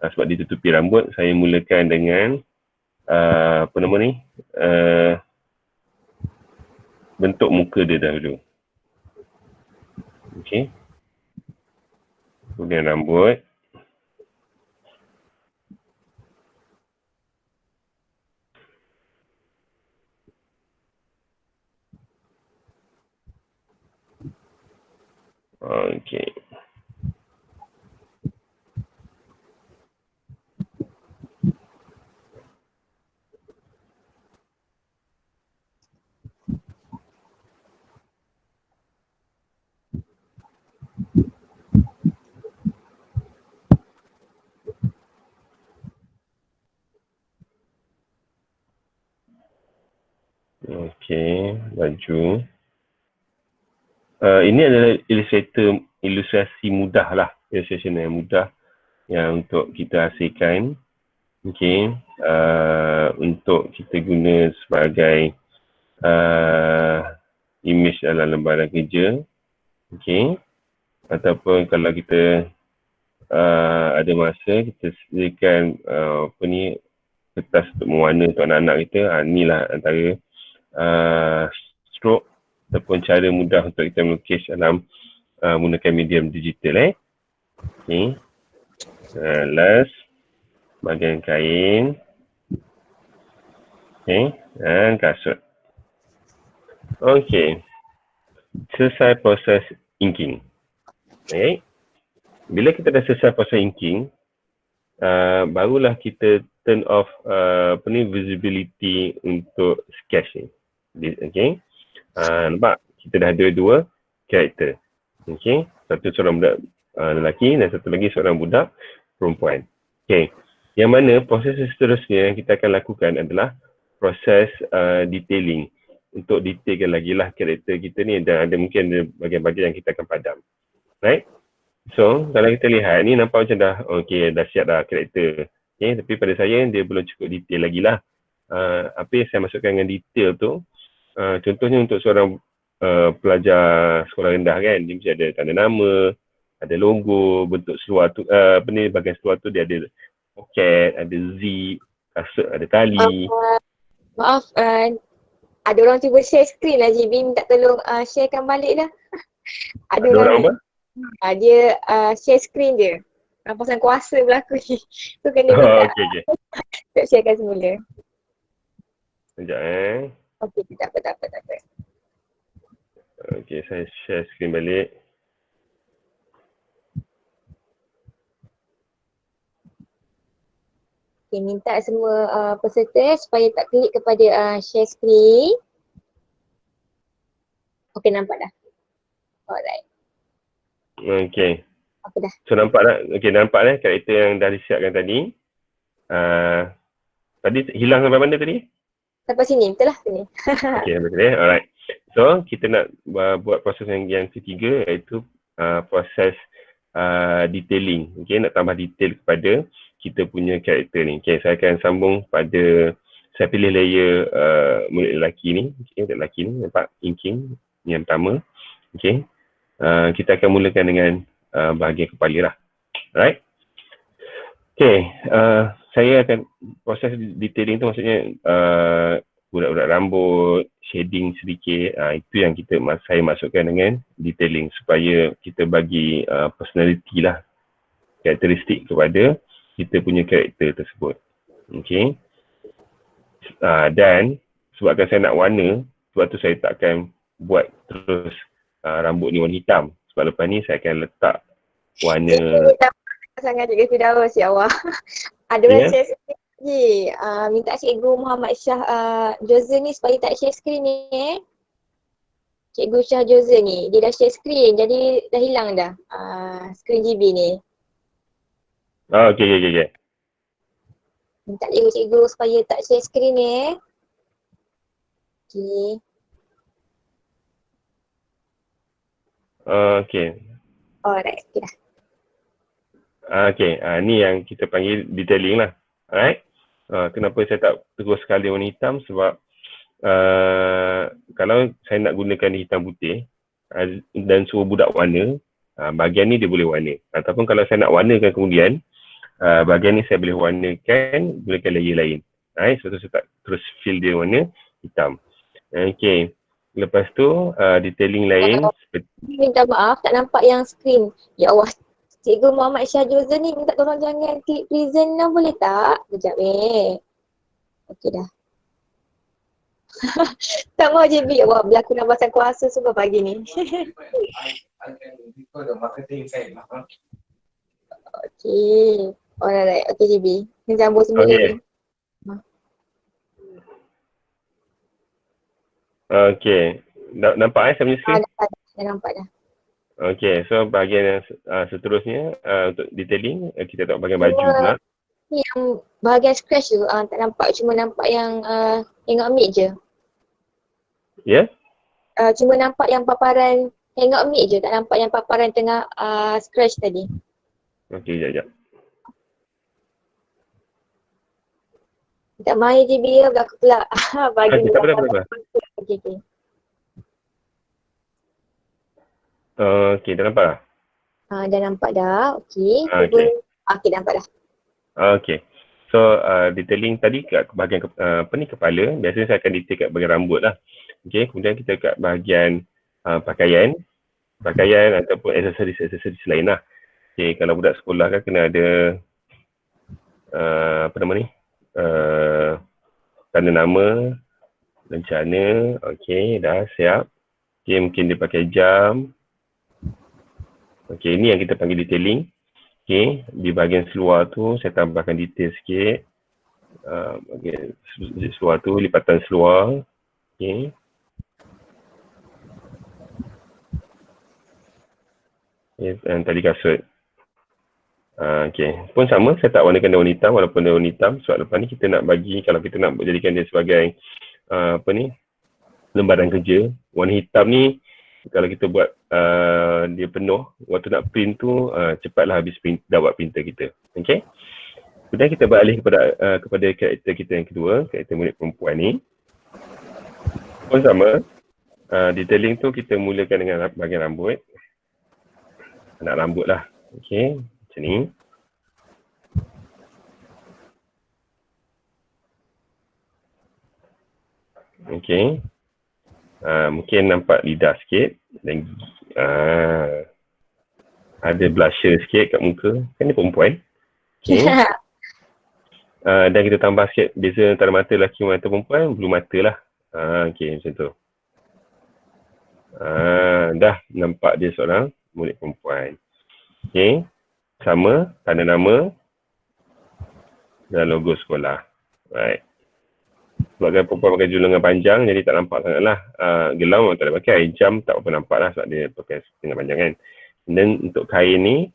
sebab ditutupi rambut, saya mulakan dengan apa nama ni, bentuk muka dia dahulu. Okay, kemudian rambut. Okay. Okay, baju. Ini adalah ilustrasi mudah lah. Illustration yang mudah yang untuk kita hasilkan. Okay. Untuk kita guna sebagai image dalam lembaran kerja. Okay. Ataupun kalau kita ada masa, kita sediakan apa ni, kertas untuk mewarna untuk anak-anak kita. Inilah antara stroke ataupun cara mudah untuk kita melukis dalam menggunakan medium digital. Okay. Last, bahagian kain. Okay. Dan kasut. Okay. Selesai proses inking. Okay. Bila kita dah selesai proses inking, barulah kita turn off visibility untuk sketch ni. Okay. Nampak? Kita dah ada 2 karakter. Okay. Satu seorang budak lelaki dan satu lagi seorang budak perempuan. Okay. Yang mana proses seterusnya yang kita akan lakukan adalah proses detailing. Untuk detailkan lagi lah karakter kita ni, dan ada mungkin ada bahagian-bahagian yang kita akan padam. Right? So, kalau kita lihat ni nampak macam dah, okay, dah siap dah karakter. Okay, tapi pada saya dia belum cukup detail lagi lah. Apa yang saya masukkan dengan detail tu, contohnya untuk seorang pelajar sekolah rendah kan, dia mesti ada tanda nama, ada logo, bentuk seluar tu, bahagian seluar tu dia ada poket, ada zip, kasut ada tali. Maaf, ada orang cuba share screen lah, Jibi minta tolong sharekan balik lah. Ada orang apa? Dia share screen dia. Pasal kuasa berlaku ni. Tu kena minta Okay. untuk sharekan semula. Sekejap Okay, tak apa. Okay, saya share screen balik. Okay, minta semua peserta supaya tak klik kepada share screen. Okay, nampak dah. Alright. Okay. Apa dah? So nampak tak? Okay, nampak lah karakter yang dah disiapkan tadi. Tadi hilang sampai mana tadi? Sampai sini, betul lah sini. Okay, betul. Alright. So, kita nak buat proses yang ketiga iaitu proses detailing. Okay, nak tambah detail kepada kita punya karakter ni. Okay, saya akan sambung pada, saya pilih layer mulut lelaki ni. Okay, lelaki ni nampak inking ni yang pertama. Okay, kita akan mulakan dengan bahagian kepala lah. Alright. Okay, saya akan proses detailing tu maksudnya urat-urat rambut, shading sedikit, itu yang saya masukkan dengan detailing supaya kita bagi personality lah, karakteristik kepada kita punya karakter tersebut. Okay. Dan sebabkan saya nak warna, sebab tu saya takkan buat terus rambut ni warna hitam. Sebab lepas ni saya akan letak warna. Sangat Cikgu Firdaus, ya Allah. Ada orang share screen lagi. Minta Cikgu Muhammad Syah Jozer ni supaya tak share screen ni. Cikgu Syah Jozer ni, dia dah share screen jadi dah hilang dah screen GB ni. Okay. Minta cikgu supaya tak share screen ni. Okay. Okay. Alright, okay dah. Okay, ni yang kita panggil detailing lah. Alright. Kenapa saya tak terus sekali warna hitam? Sebab kalau saya nak gunakan hitam putih dan suruh budak warna, bahagian ni dia boleh warna. Ataupun kalau saya nak warnakan kemudian, bahagian ni saya boleh warnakan gunakan layer lain. Alright, sebab tu saya tak terus fill dia warna hitam. Okay. Lepas tu detailing lain. Minta maaf tak nampak yang screen. Ya Allah. Cikgu Muhammad Syah Jozer ni minta tolong jangan klik present lah, boleh tak? Sekejap Okey dah. Tak mau je bi. Wah, berlaku nambasan kuasa semua pagi ni. Okey. Alright. Okey JB. Ni sambung semula ni. Okay. Nampak saya punya screen? Dah nampak dah. Okay, so bahagian yang seterusnya untuk detailing, kita tengok bahagian baju pula. Ni yang bahagian scratch tu tak nampak, cuma nampak yang hang ambil je. Ya? Yeah? Cuma nampak yang paparan hang ambil je, tak nampak yang paparan tengah scratch tadi. Okay, sekejap. Tak main je biar berlaku pula. Bagi tak apa. Okay. Okay, dah nampak dah? Dah nampak dah, okay. Okay, nampak dah. Okay. So, detailing tadi kat bahagian kepala, biasanya saya akan detail kat bahagian rambut lah. Okay, kemudian kita kat bahagian pakaian ataupun aksesoris lain lah. Okay, kalau budak sekolah kan kena ada tanda nama, rencana, okay, dah siap. Okay, mungkin dia pakai jam. Okay, ini yang kita panggil detailing. Okay, di bahagian seluar tu saya tambahkan detail sikit. Bahagian seluar tu, lipatan seluar. Okay. Dan tadi kasut. Okay, pun sama, saya tak warnakan daun hitam walaupun daun hitam. Sebab lepas ni kita nak bagi, kalau kita nak jadikan dia sebagai lembaran kerja. Warna hitam ni, kalau kita buat dia penuh, waktu nak print tu cepatlah habis print, dah buat printer kita. Okay. Kemudian kita beralih kepada karakter kita yang kedua, karakter murid perempuan ni. Pun sama, detailing tu kita mulakan dengan bahagian rambut. Anak rambut lah. Okay, macam ni. Okay. Mungkin nampak lidah sikit dan ada blusher sikit kat muka. Kan dia perempuan. Okay. Dan kita tambah sikit beza antara mata lelaki dan mata perempuan, bulu mata lah. Okay, macam tu. Dah nampak dia seorang murid perempuan. Okay. Sama, tanda nama dan logo sekolah. Right. Sebabkan perempuan pakai julu lengan panjang, jadi tak nampak sangat lah. Gelang memang tak ada pakai, jam tak apa nampak lah sebab dia pakai lengan panjang kan. Dan untuk kain ni,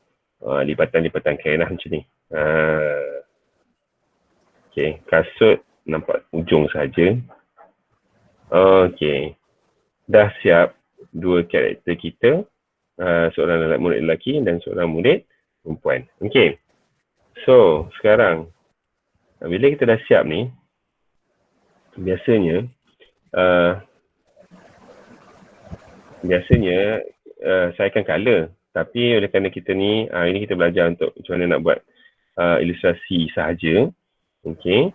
Lipatan-lipatan kain lah macam ni. Okay, kasut nampak ujung saja. Okay, dah siap dua karakter kita. Seorang murid lelaki dan seorang murid perempuan. Okay, so sekarang bila kita dah siap ni, biasanya saya akan color. Tapi oleh kerana kita ni, ini kita belajar untuk macam mana nak buat ilustrasi sahaja. Okay.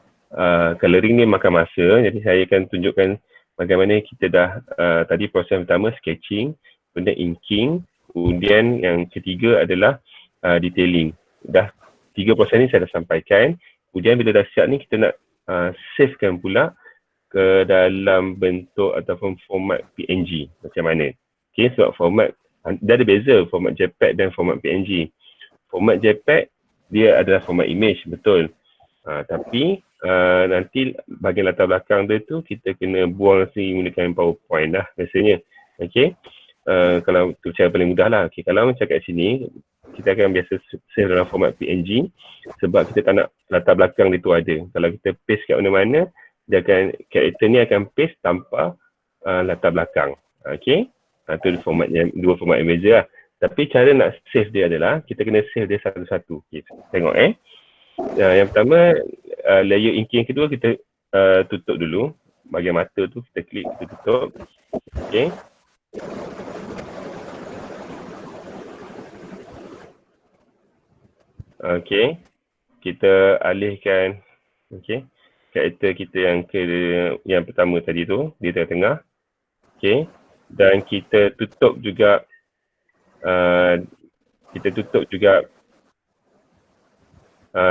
Coloring ni makan masa. Jadi saya akan tunjukkan bagaimana kita dah, tadi proses pertama sketching, kemudian inking, kemudian yang ketiga adalah detailing. Dah 3 proses ni saya dah sampaikan. Kemudian bila dah siap ni kita nak savekan pula ke dalam bentuk ataupun format PNG macam mana. Okay, sebab format dia ada beza format JPEG dan format PNG. Format JPEG dia adalah format image, betul. Tapi nanti bahagian latar belakang dia tu kita kena buang sendiri menggunakan PowerPoint lah biasanya. Okay. Kalau tu cara paling mudah lah. Okay, kalau macam kat sini kita akan biasa save dalam format PNG sebab kita tak nak latar belakang dia tu ada. Kalau kita paste kat mana-mana, dia akan, karakter ni akan paste tanpa latar belakang. Okay. Itu dua format yang beza lah. Tapi cara nak save dia adalah kita kena save dia satu-satu. Okay. Tengok yang pertama, layer inking yang kedua kita tutup dulu. Bahagian mata tu kita klik, kita tutup. Okay. Okay. Kita alihkan, okay, karakter kita yang pertama tadi tu, di tengah-tengah. Okay. Dan kita tutup juga,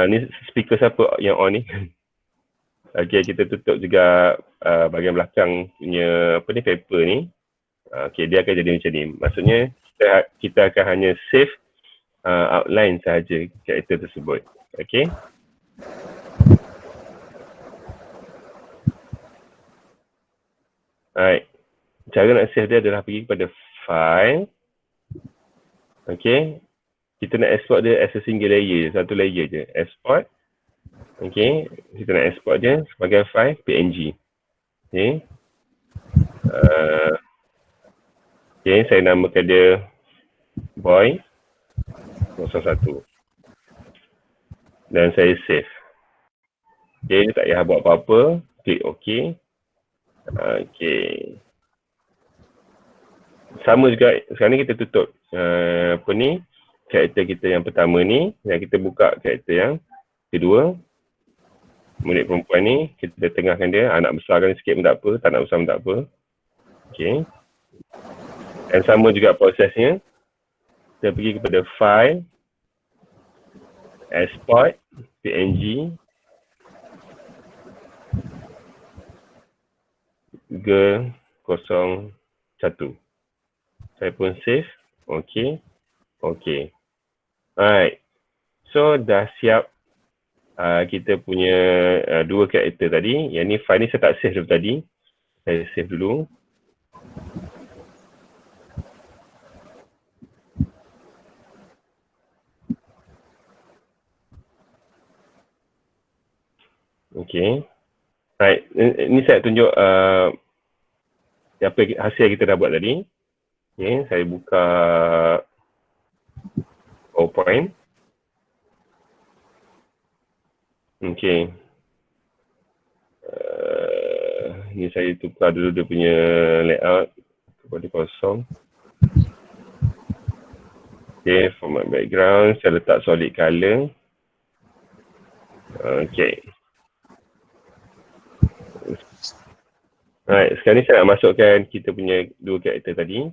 ni speaker siapa yang on ni? Okay, kita tutup juga bahagian belakang punya paper ni. Okay, dia akan jadi macam ni. Maksudnya kita akan hanya save outline sahaja karakter tersebut. Okay. Alright. Cara nak save dia adalah pergi kepada file. Okay. Kita nak export dia as a single layer, satu layer je. Export. Okay. Kita nak export dia sebagai file PNG. Okay. Okay, saya namakan dia boy 01. Dan saya save. Okay, tak payah buat apa-apa. Klik OK. Okay. Sama juga, sekarang ni kita tutup karakter kita yang pertama ni, dan kita buka karakter yang kedua. Murid perempuan ni, kita tengahkan dia, nak besarkan sikit pun tak apa, tak nak besar pun tak apa. Okay. Dan sama juga prosesnya, kita pergi kepada file, export, PNG, G01. Saya pun save. Okay. Okay. Alright. So, dah siap kita punya dua karakter tadi. Yang ni file ni saya tak save dulu tadi. Saya save dulu. Okay. Alright. Ni saya tunjuk apa hasil kita dah buat tadi. Okay. Saya buka PowerPoint. Okay. Ni saya tukar dulu dia punya layout kepada kosong. Okay, format background. Saya letak solid color. Okay. Alright, sekarang ni saya nak masukkan kita punya dua karakter tadi.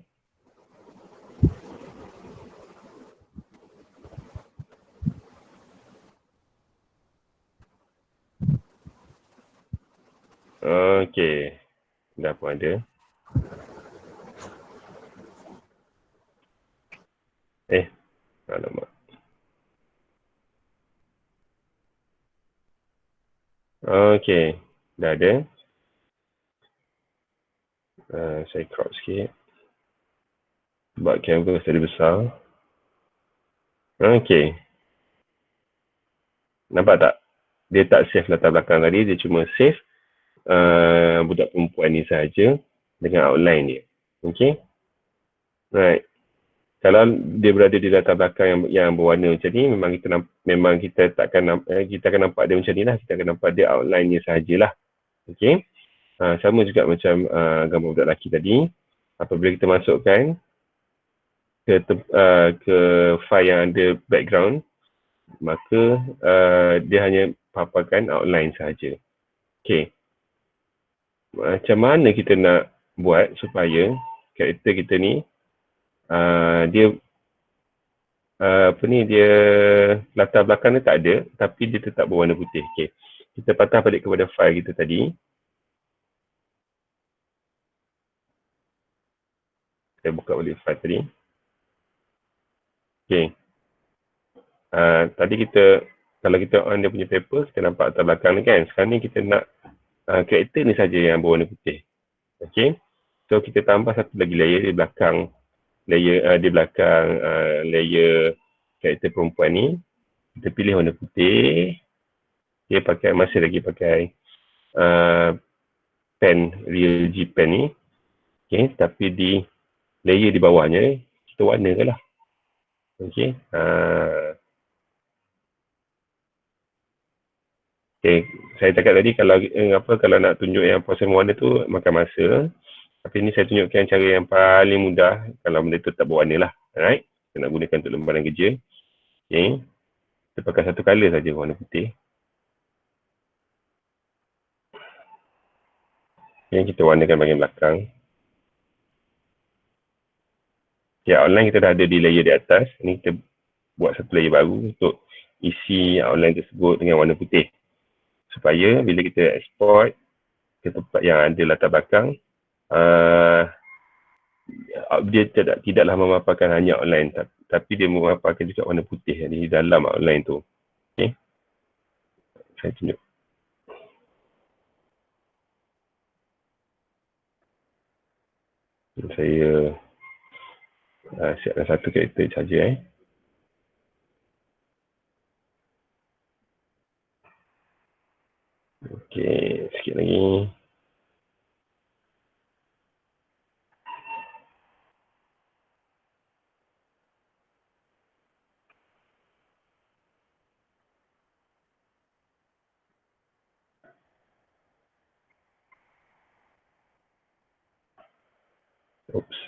Okay. Dah pun ada. Alamak. Okay. Dah ada. Saya crop sikit. Sebab canvas tadi besar. Okey. Nampak tak? Dia tak save latar belakang tadi, dia cuma save budak perempuan ni saja dengan outline dia. Okey. Right. Kalau dia berada di latar belakang yang berwarna macam ni, memang kita akan nampak dia macam ni lah. Kita akan nampak dia outline dia sahajalah. Okey. Sama juga macam gambar budak lelaki tadi. Apabila kita masukkan ke file yang ada background, maka dia hanya paparkan outline sahaja. Okey. Macam mana kita nak buat supaya karakter kita ni dia dia latar belakang dia tak ada tapi dia tetap berwarna putih. Okey. Kita patah balik kepada file kita tadi. Saya buka balik file tadi. Okey. Tadi kalau kita on dia punya paper, kita nampak latar belakang ni kan. Sekarang ni kita nak karakter ni saja yang berwarna putih. Okey. So kita tambah satu lagi layer di belakang layer karakter perempuan ni. Kita pilih warna putih. Dia masih lagi pakai pen, Real G pen ni. Okey, tapi di layer di bawahnya kita warnakan lah. Okey. Okey, saya cakap tadi kalau nak tunjuk yang proses mewarna tu makan masa. Tapi ni saya tunjukkan cara yang paling mudah kalau benda tu tak berwarna lah. Alright. Kita nak gunakan untuk lembaran kerja. Okey. Kita pakai satu colour saja warna putih. Yang kita warnakan bahagian belakang. Okay, outline kita dah ada di layer di atas. Ini kita buat satu layer baru untuk isi outline tersebut dengan warna putih. Supaya bila kita export ke tempat yang ada latar belakang, dia tidaklah memaparkan hanya outline, tapi dia memaparkan juga warna putih di dalam outline tu. Okay. Saya tunjuk. Saya siapkan satu karakter saja. Okey, sikit lagi. Oops.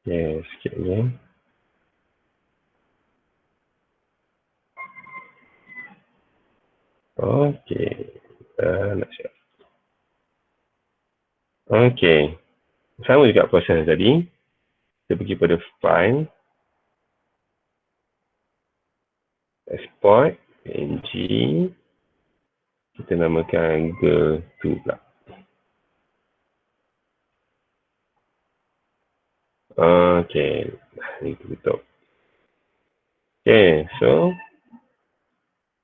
Okay, sikit lagi. Okey, nak siap. Okey, sama juga proses tadi. Kita pergi pada file, export, png, kita namakan G2 pula. Okey, ini kita tutup. Okey, so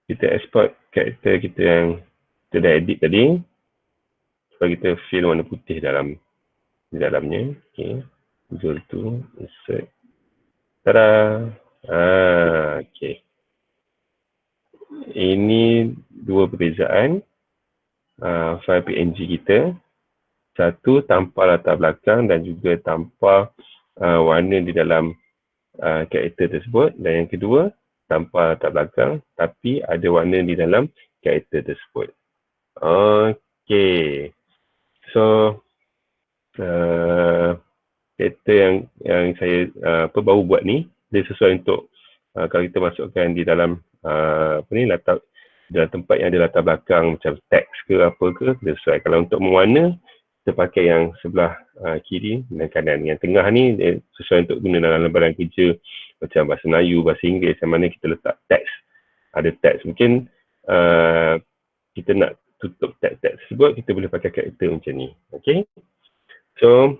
kita export karakter kita yang kita dah edit tadi. Supaya kita fill warna putih di dalamnya. Okey, G2, insert. Tada! Okey. Ini dua perbezaan file PNG kita. Satu tanpa latar belakang dan juga tanpa warna di dalam karakter tersebut. Dan yang kedua, tanpa latar belakang tapi ada warna di dalam karakter tersebut. Okey. So, karakter yang saya baru buat ni, dia sesuai untuk kalau kita masukkan di dalam dalam tempat yang ada latar belakang macam teks ke apa ke, dia sesuai. Kalau untuk mewarna, kita pakai yang sebelah kiri dan kanan. Yang tengah ni dia sesuai untuk guna dalam lembaran kerja macam bahasa Melayu, bahasa Inggeris, yang mana kita letak teks. Ada teks. Mungkin kita nak tutup teks-teks tersebut, kita boleh pakai karakter macam ni. Okay. So,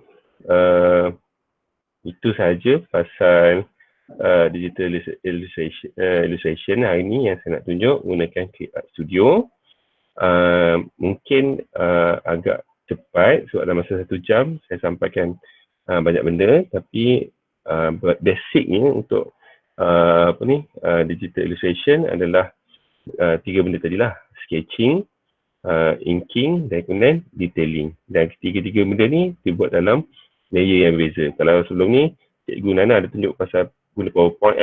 itu sahaja pasal digital illustration hari ni yang saya nak tunjuk menggunakan ClickUp Studio. Mungkin agak cepat sebab dalam masa 1 jam saya sampaikan banyak benda, tapi basicnya untuk digital illustration adalah 3 benda tadilah, sketching, inking dan kemudian detailing. Dan ketiga-tiga benda ni dibuat dalam layer yang berbeza. Kalau sebelum ni Cikgu Nana ada tunjuk pasal guna PowerPoint,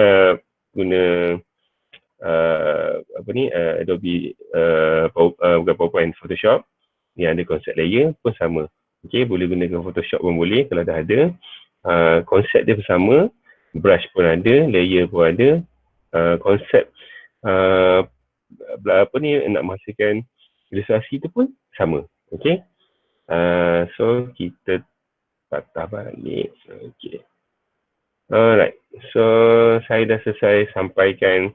guna Adobe bukan PowerPoint, Photoshop yang ada konsep layer pun sama. Okey, boleh gunakan Photoshop pun boleh kalau dah ada. Konsep dia bersama, brush pun ada, layer pun ada. Konsep nak menghasilkan ilustrasi tu pun sama. Okey. So kita patah balik. Okey. Alright. So saya dah selesai sampaikan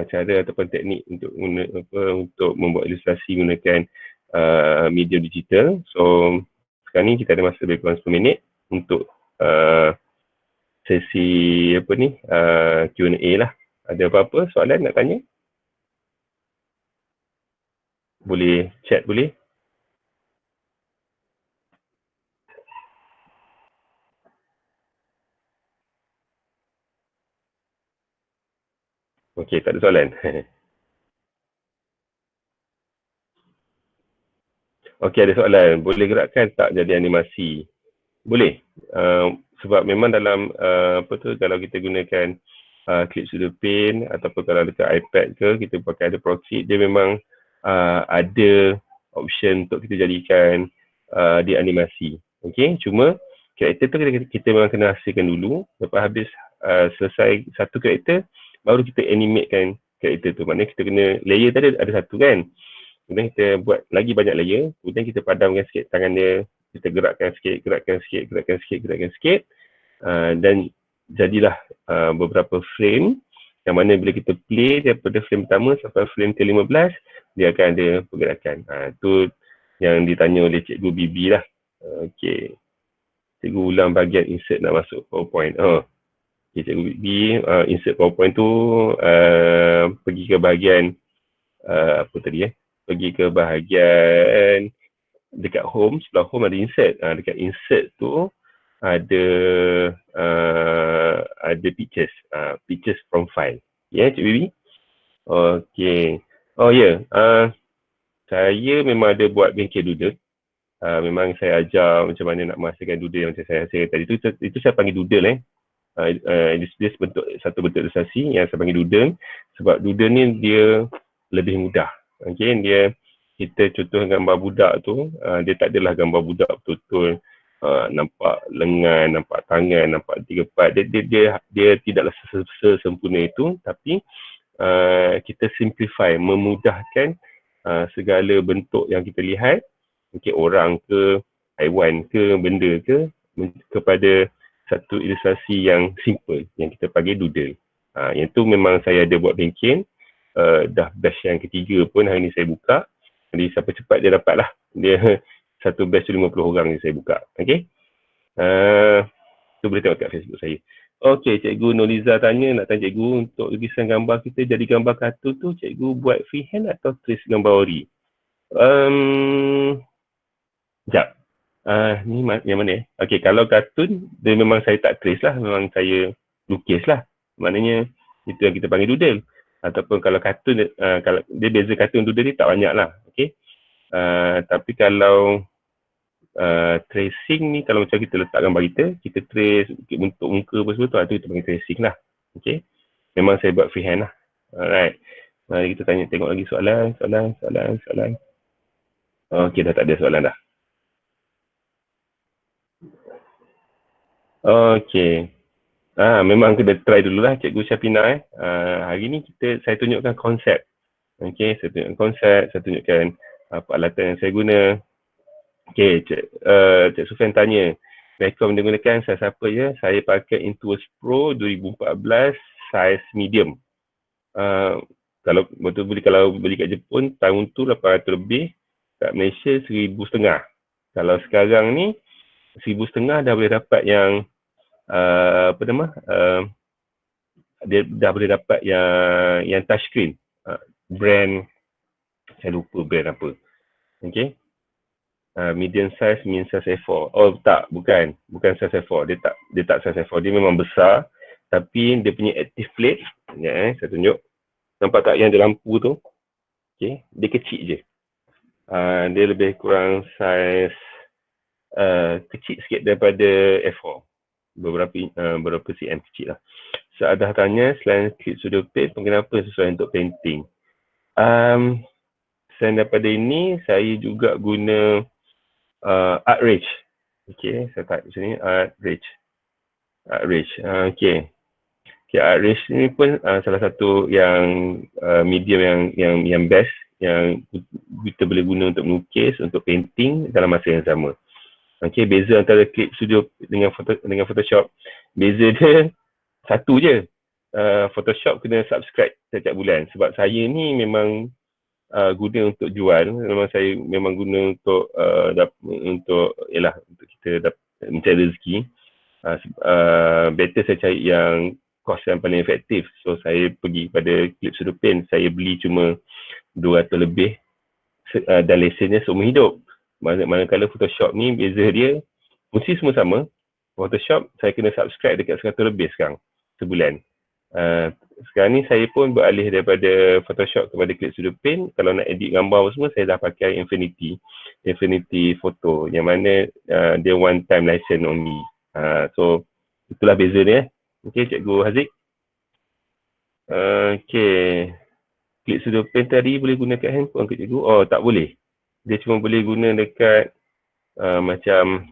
cara ataupun teknik untuk membuat ilustrasi menggunakan medium digital. So sekarang ni kita ada masa lebih kurang 10 minit untuk sesi Q&A lah. Ada apa-apa soalan nak tanya? Boleh chat boleh. Okey, tak ada soalan. Okey, ada soalan. Boleh gerakkan tak jadi animasi? Boleh. Sebab memang dalam kalau kita gunakan Clip Studio Paint ataupun kalau dekat iPad ke, kita pakai ada Procreate, dia memang ada option untuk kita jadikan dia animasi. Okey, cuma karakter tu kita memang kena hasilkan dulu. Lepas habis selesai satu karakter, baru kita animatekan karakter tu. Maknanya kita kena, layer tadi ada satu kan. Kemudian kita buat lagi banyak layer. Kemudian kita padamkan sikit tangan dia. Kita gerakkan sikit. Dan jadilah beberapa frame. Yang mana bila kita play daripada frame pertama sampai frame ke-15, dia akan ada pergerakan. Itu yang ditanya oleh Cikgu Bibi lah. Okey. Cikgu ulang bahagian insert nak masuk PowerPoint. Okay, Cikgu Bibi, insert PowerPoint tu pergi ke bahagian pergi ke bahagian dekat home, sebelah home ada insert. Dekat insert tu ada pictures from file. Ya, Cikgu Bibi? Okey. Oh ya, saya memang ada buat bengkel doodle. Memang saya ajar macam mana nak menghasilkan doodle macam saya hasilkan tadi. Itu saya panggil doodle dia satu bentuk ilustrasi yang saya panggil doodle. Sebab doodle ni dia lebih mudah. Okay, kita contoh gambar budak tu, dia tak adalah gambar budak betul-betul nampak lengan, nampak tangan, nampak 3 part. Dia tidaklah sesempurna itu, tapi kita simplify, memudahkan segala bentuk yang kita lihat, orang ke, haiwan ke, benda ke, kepada satu ilustrasi yang simple, yang kita panggil doodle. Yang tu memang saya ada buat bengkel. Dah batch yang ketiga pun hari ni saya buka. Jadi siapa cepat dia dapat lah. Dia satu batch tu 50 orang ni saya buka. Okay. Tu boleh tengok kat Facebook saya. Okay, Cikgu Noliza nak tanya Cikgu, untuk lukisan gambar kita jadi gambar kartun tu, Cikgu buat freehand atau trace gambar ori? Sekejap. Ni yang mana Okay, kalau kartun, dia memang saya tak trace lah. Memang saya lukis lah. Maknanya, itu yang kita panggil doodle. Ataupun kalau kartun, kalau dia beza kartun doodle ni tak banyak lah. Okay. Tapi kalau tracing ni, kalau macam kita letak gambar kita trace bentuk muka apa semua tu, itu kita panggil tracing lah. Okay. Memang saya buat freehand lah. Alright. Mari kita tengok lagi soalan. Okay, dah tak ada soalan dah. Okay. Memang kena try dululah Cikgu Syafina. Hari ni saya tunjukkan konsep. Okay, saya tunjukkan konsep, saya tunjukkan peralatan yang saya guna. Okay, Cik Sufian tanya, Vacom dia gunakan saiz apa ya? Saya pakai Intuos Pro 2014, saiz medium. Kalau beli kat Jepun, tahun tu 800 lebih, kat Malaysia 1,500. Kalau sekarang ni, 1,500 dah boleh dapat yang dia dah boleh dapat yang touchscreen. Brand, saya lupa brand apa. Okay. Medium size means size A4. Oh tak, bukan size A4. Dia tak size A4. Dia memang besar, tapi dia punya active plate, sekejap saya tunjuk. Nampak tak yang ada lampu tu? Okay, dia kecil je. Dia lebih kurang saiz kecil sikit daripada A4. Beberapa cm kecil lah. Saadah tanya, selain Clip Studio Paint, kenapa sesuai untuk painting? Selain daripada ini, saya juga guna ArtRage. Okay, saya type sini ArtRage. Okay, ArtRage ni pun salah satu yang medium yang best yang kita boleh guna untuk melukis, untuk painting dalam masa yang sama. Okay, beza antara Clip Studio dengan Photoshop, beza dia satu je. Photoshop kena subscribe setiap bulan. Sebab saya ni memang guna untuk jual. Memang saya memang guna untuk untuk kita mencari rezeki. Better saya cari yang kos yang paling efektif. So saya pergi pada Clip Studio Paint. Saya beli cuma 200 lebih dan lesennya seumur hidup. Manakala Photoshop ni beza dia, fungsi semua sama. Photoshop saya kena subscribe dekat 100 lebih sekarang sebulan. Sekarang ni saya pun beralih daripada Photoshop kepada Clip Studio Paint. Kalau nak edit gambar semua, saya dah pakai Infinity Photo yang mana dia one time license only. So itulah beza dia. Okay, Cikgu Haziq. Okay, Clip Studio Paint tadi boleh guna kat handphone ke Cikgu? Oh, tak boleh. Dia cuma boleh guna dekat macam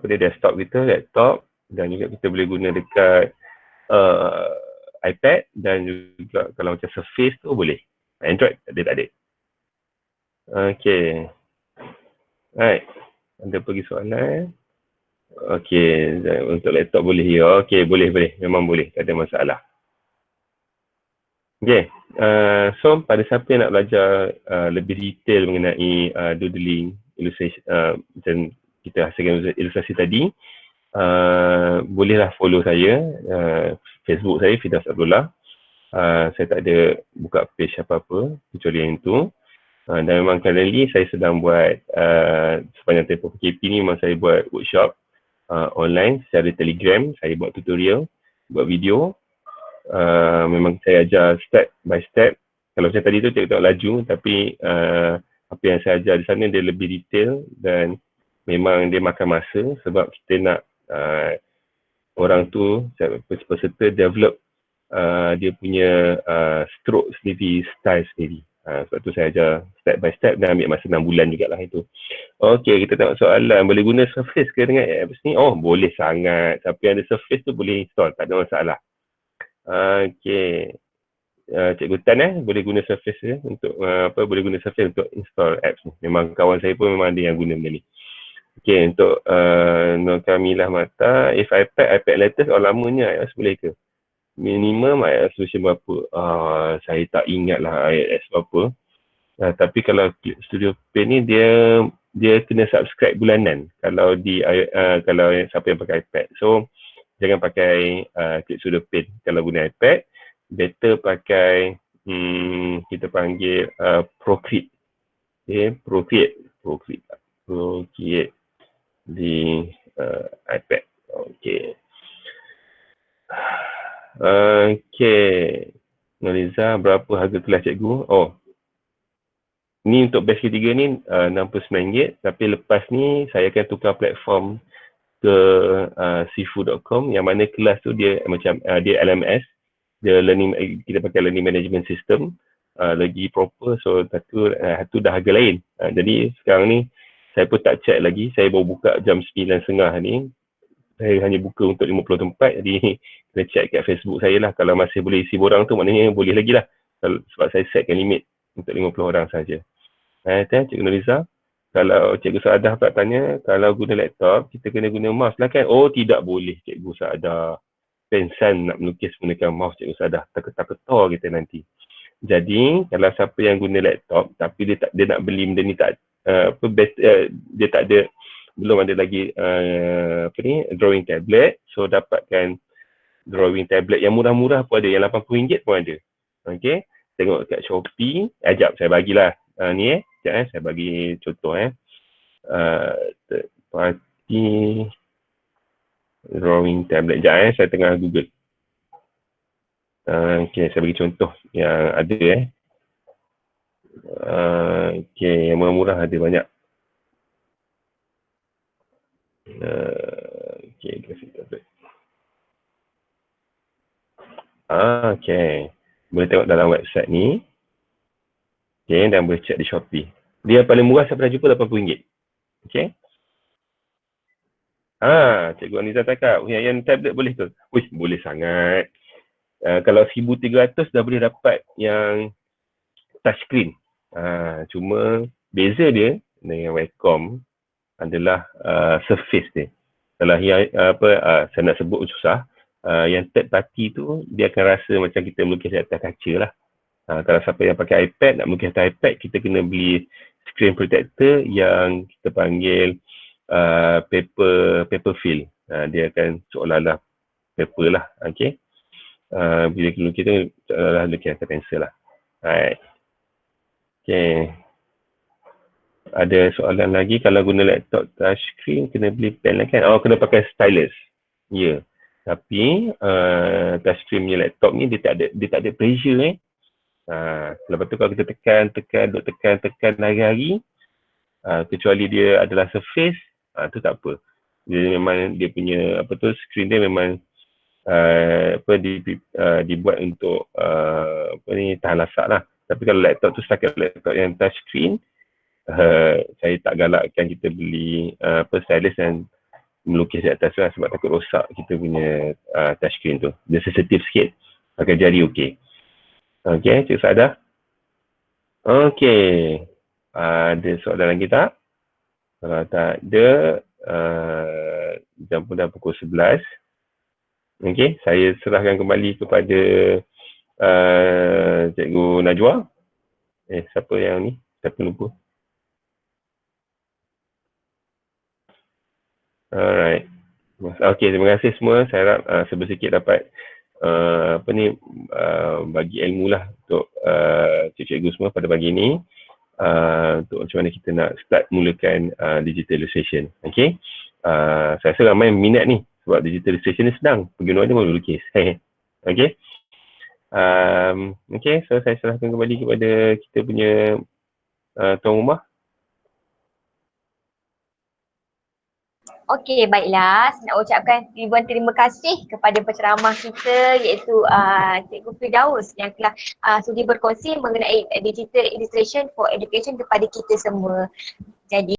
desktop kita, laptop, dan juga kita boleh guna dekat iPad, dan juga kalau macam Surface tu boleh. Android dia tak ada. Okay. Alright. Ada pergi soalan? Okay. Untuk laptop boleh ya? Okay, boleh. Memang boleh. Tak ada masalah. Okay. So, pada siapa yang nak belajar lebih detail mengenai doodling, illustration, macam kita hasilkan ilustrasi tadi, bolehlah follow saya, Facebook saya, Firdaus Abdullah. Saya tak ada buka page apa-apa kecuali yang itu. Dan memang currently saya sedang buat, sepanjang tempoh PKP ni memang saya buat workshop online secara Telegram. Saya buat tutorial, buat video. Memang saya ajar step by step. Kalau macam tadi tu tengok laju, tapi apa yang saya ajar di sana dia lebih detail dan memang dia makan masa sebab kita nak orang tu, peserta develop dia punya stroke sendiri, style sendiri. Sebab tu saya ajar step by step dan ambil masa 6 bulan jugalah itu. Okay, kita tengok soalan. Boleh guna Surface ke dengan apps ni? Oh, boleh sangat. Siapa yang ada Surface tu boleh install, tak ada masalah. Okay. Cikgu Tan boleh guna Surface ke untuk boleh guna Surface untuk install apps ni. Memang kawan saya pun memang ada yang guna benda ni. Okay, untuk Nur Kamilah Mata, if iPad latest lamanya iOS boleh ke? Minimum iOS version berapa? Saya tak ingat lah iOS berapa. Tapi kalau Studio Paint ni dia kena subscribe bulanan kalau kalau siapa yang pakai iPad. So jangan pakai Clip Studio Paint kalau guna iPad. Better pakai kita panggil Procreate. Okay, Procreate di iPad. Okay. Okay. Noliza, berapa harga kelas cikgu? Oh, ni untuk batch ketiga ni RM69, tapi lepas ni saya akan tukar platform ke sifu.com yang mana kelas tu dia macam dia LMS, dia kita pakai learning management system, lagi proper. So tu dah harga lain. Jadi sekarang ni saya pun tak check lagi, saya baru buka jam 9.30 ni. Saya hanya buka untuk 50 tempat, jadi kena check kat Facebook saya lah. Kalau masih boleh isi borang tu, maknanya boleh lagi lah. Sebab saya setkan limit untuk 50 orang saja. Cikgu Nuriza, kalau Cikgu Saadah pula tanya, kalau guna laptop, kita kena guna mouse lah kan? Oh, tidak boleh Cikgu Saadah. Pensan nak melukis menggunakan mouse Cikgu Saadah. Tak-ketar kita nanti. Jadi, kalau siapa yang guna laptop, tapi dia nak beli benda ni dia tak ada, belum ada lagi drawing tablet. So dapatkan drawing tablet yang murah-murah pun ada, yang RM80 pun ada. Okay, tengok kat Shopee. Sekejap saya bagilah ni Sekejap saya bagi contoh third party drawing tablet. Sekejap saya tengah Google. Okay, saya bagi contoh yang ada okay, yang murah-murah ada banyak. Okay, graphic tablet. Okay, boleh tengok dalam website ni. Okay, dan boleh check di Shopee. Dia paling murah saya pernah jumpa RM80. Okay. Cikgu Aniza cakap, yang tablet boleh ke? Wih, boleh sangat. Kalau 1,300 dah boleh dapat yang touchscreen. Cuma beza dia dengan Wacom adalah surface dia. Kalau yang saya nak sebut susah, yang third party tu dia akan rasa macam kita melukis di atas kaca lah. Kalau siapa yang pakai iPad, nak melukis atas iPad, kita kena beli screen protector yang kita panggil paper film. Dia akan seolah-olah paper lah. Okay. Bila kita seolah-olah lukis atas pensel lah. Alright. Okay. Ada soalan lagi, kalau guna laptop touchscreen kena beli pen lah kan? Kena pakai stylus. Ya. Tapi touchscreen punya laptop ni dia tak ada pressure lepas tu kalau kita tekan hari-hari, kecuali dia adalah surface, tu tak apa. Dia memang dia punya screen dia memang dibuat untuk tahan lasak lah. Tapi kalau laptop tu setakat laptop yang touchscreen, saya tak galakkan kita beli stylus dan melukis di atas lah, sebab takut rosak kita punya touchscreen tu. Dia sensitif sikit, pakai jari okey. Okey, Cik Saada. Okey, ada soalan lagi tak? Kalau tak ada, jam pun dah pukul 11. Okey, saya serahkan kembali kepada Cikgu Najwa. Siapa yang ni? Saya pun lupa. Alright. Okey, terima kasih semua. Saya harap sedikit dapat bagi ilmu lah untuk cikgu semua pada pagi ni. Untuk macam mana kita nak start mulakan digital illustration. Okay. Saya rasa ramai minat ni sebab digital illustration ni senang. Pergi luar dia mahu lukis. Okay. Okay, so saya serahkan kembali kepada kita punya tuan rumah. Okey, baiklah. Saya nak ucapkan ribuan terima kasih kepada penceramah kita iaitu Cikgu Firdaus yang telah sudi berkongsi mengenai digital illustration for education kepada kita semua. Jadi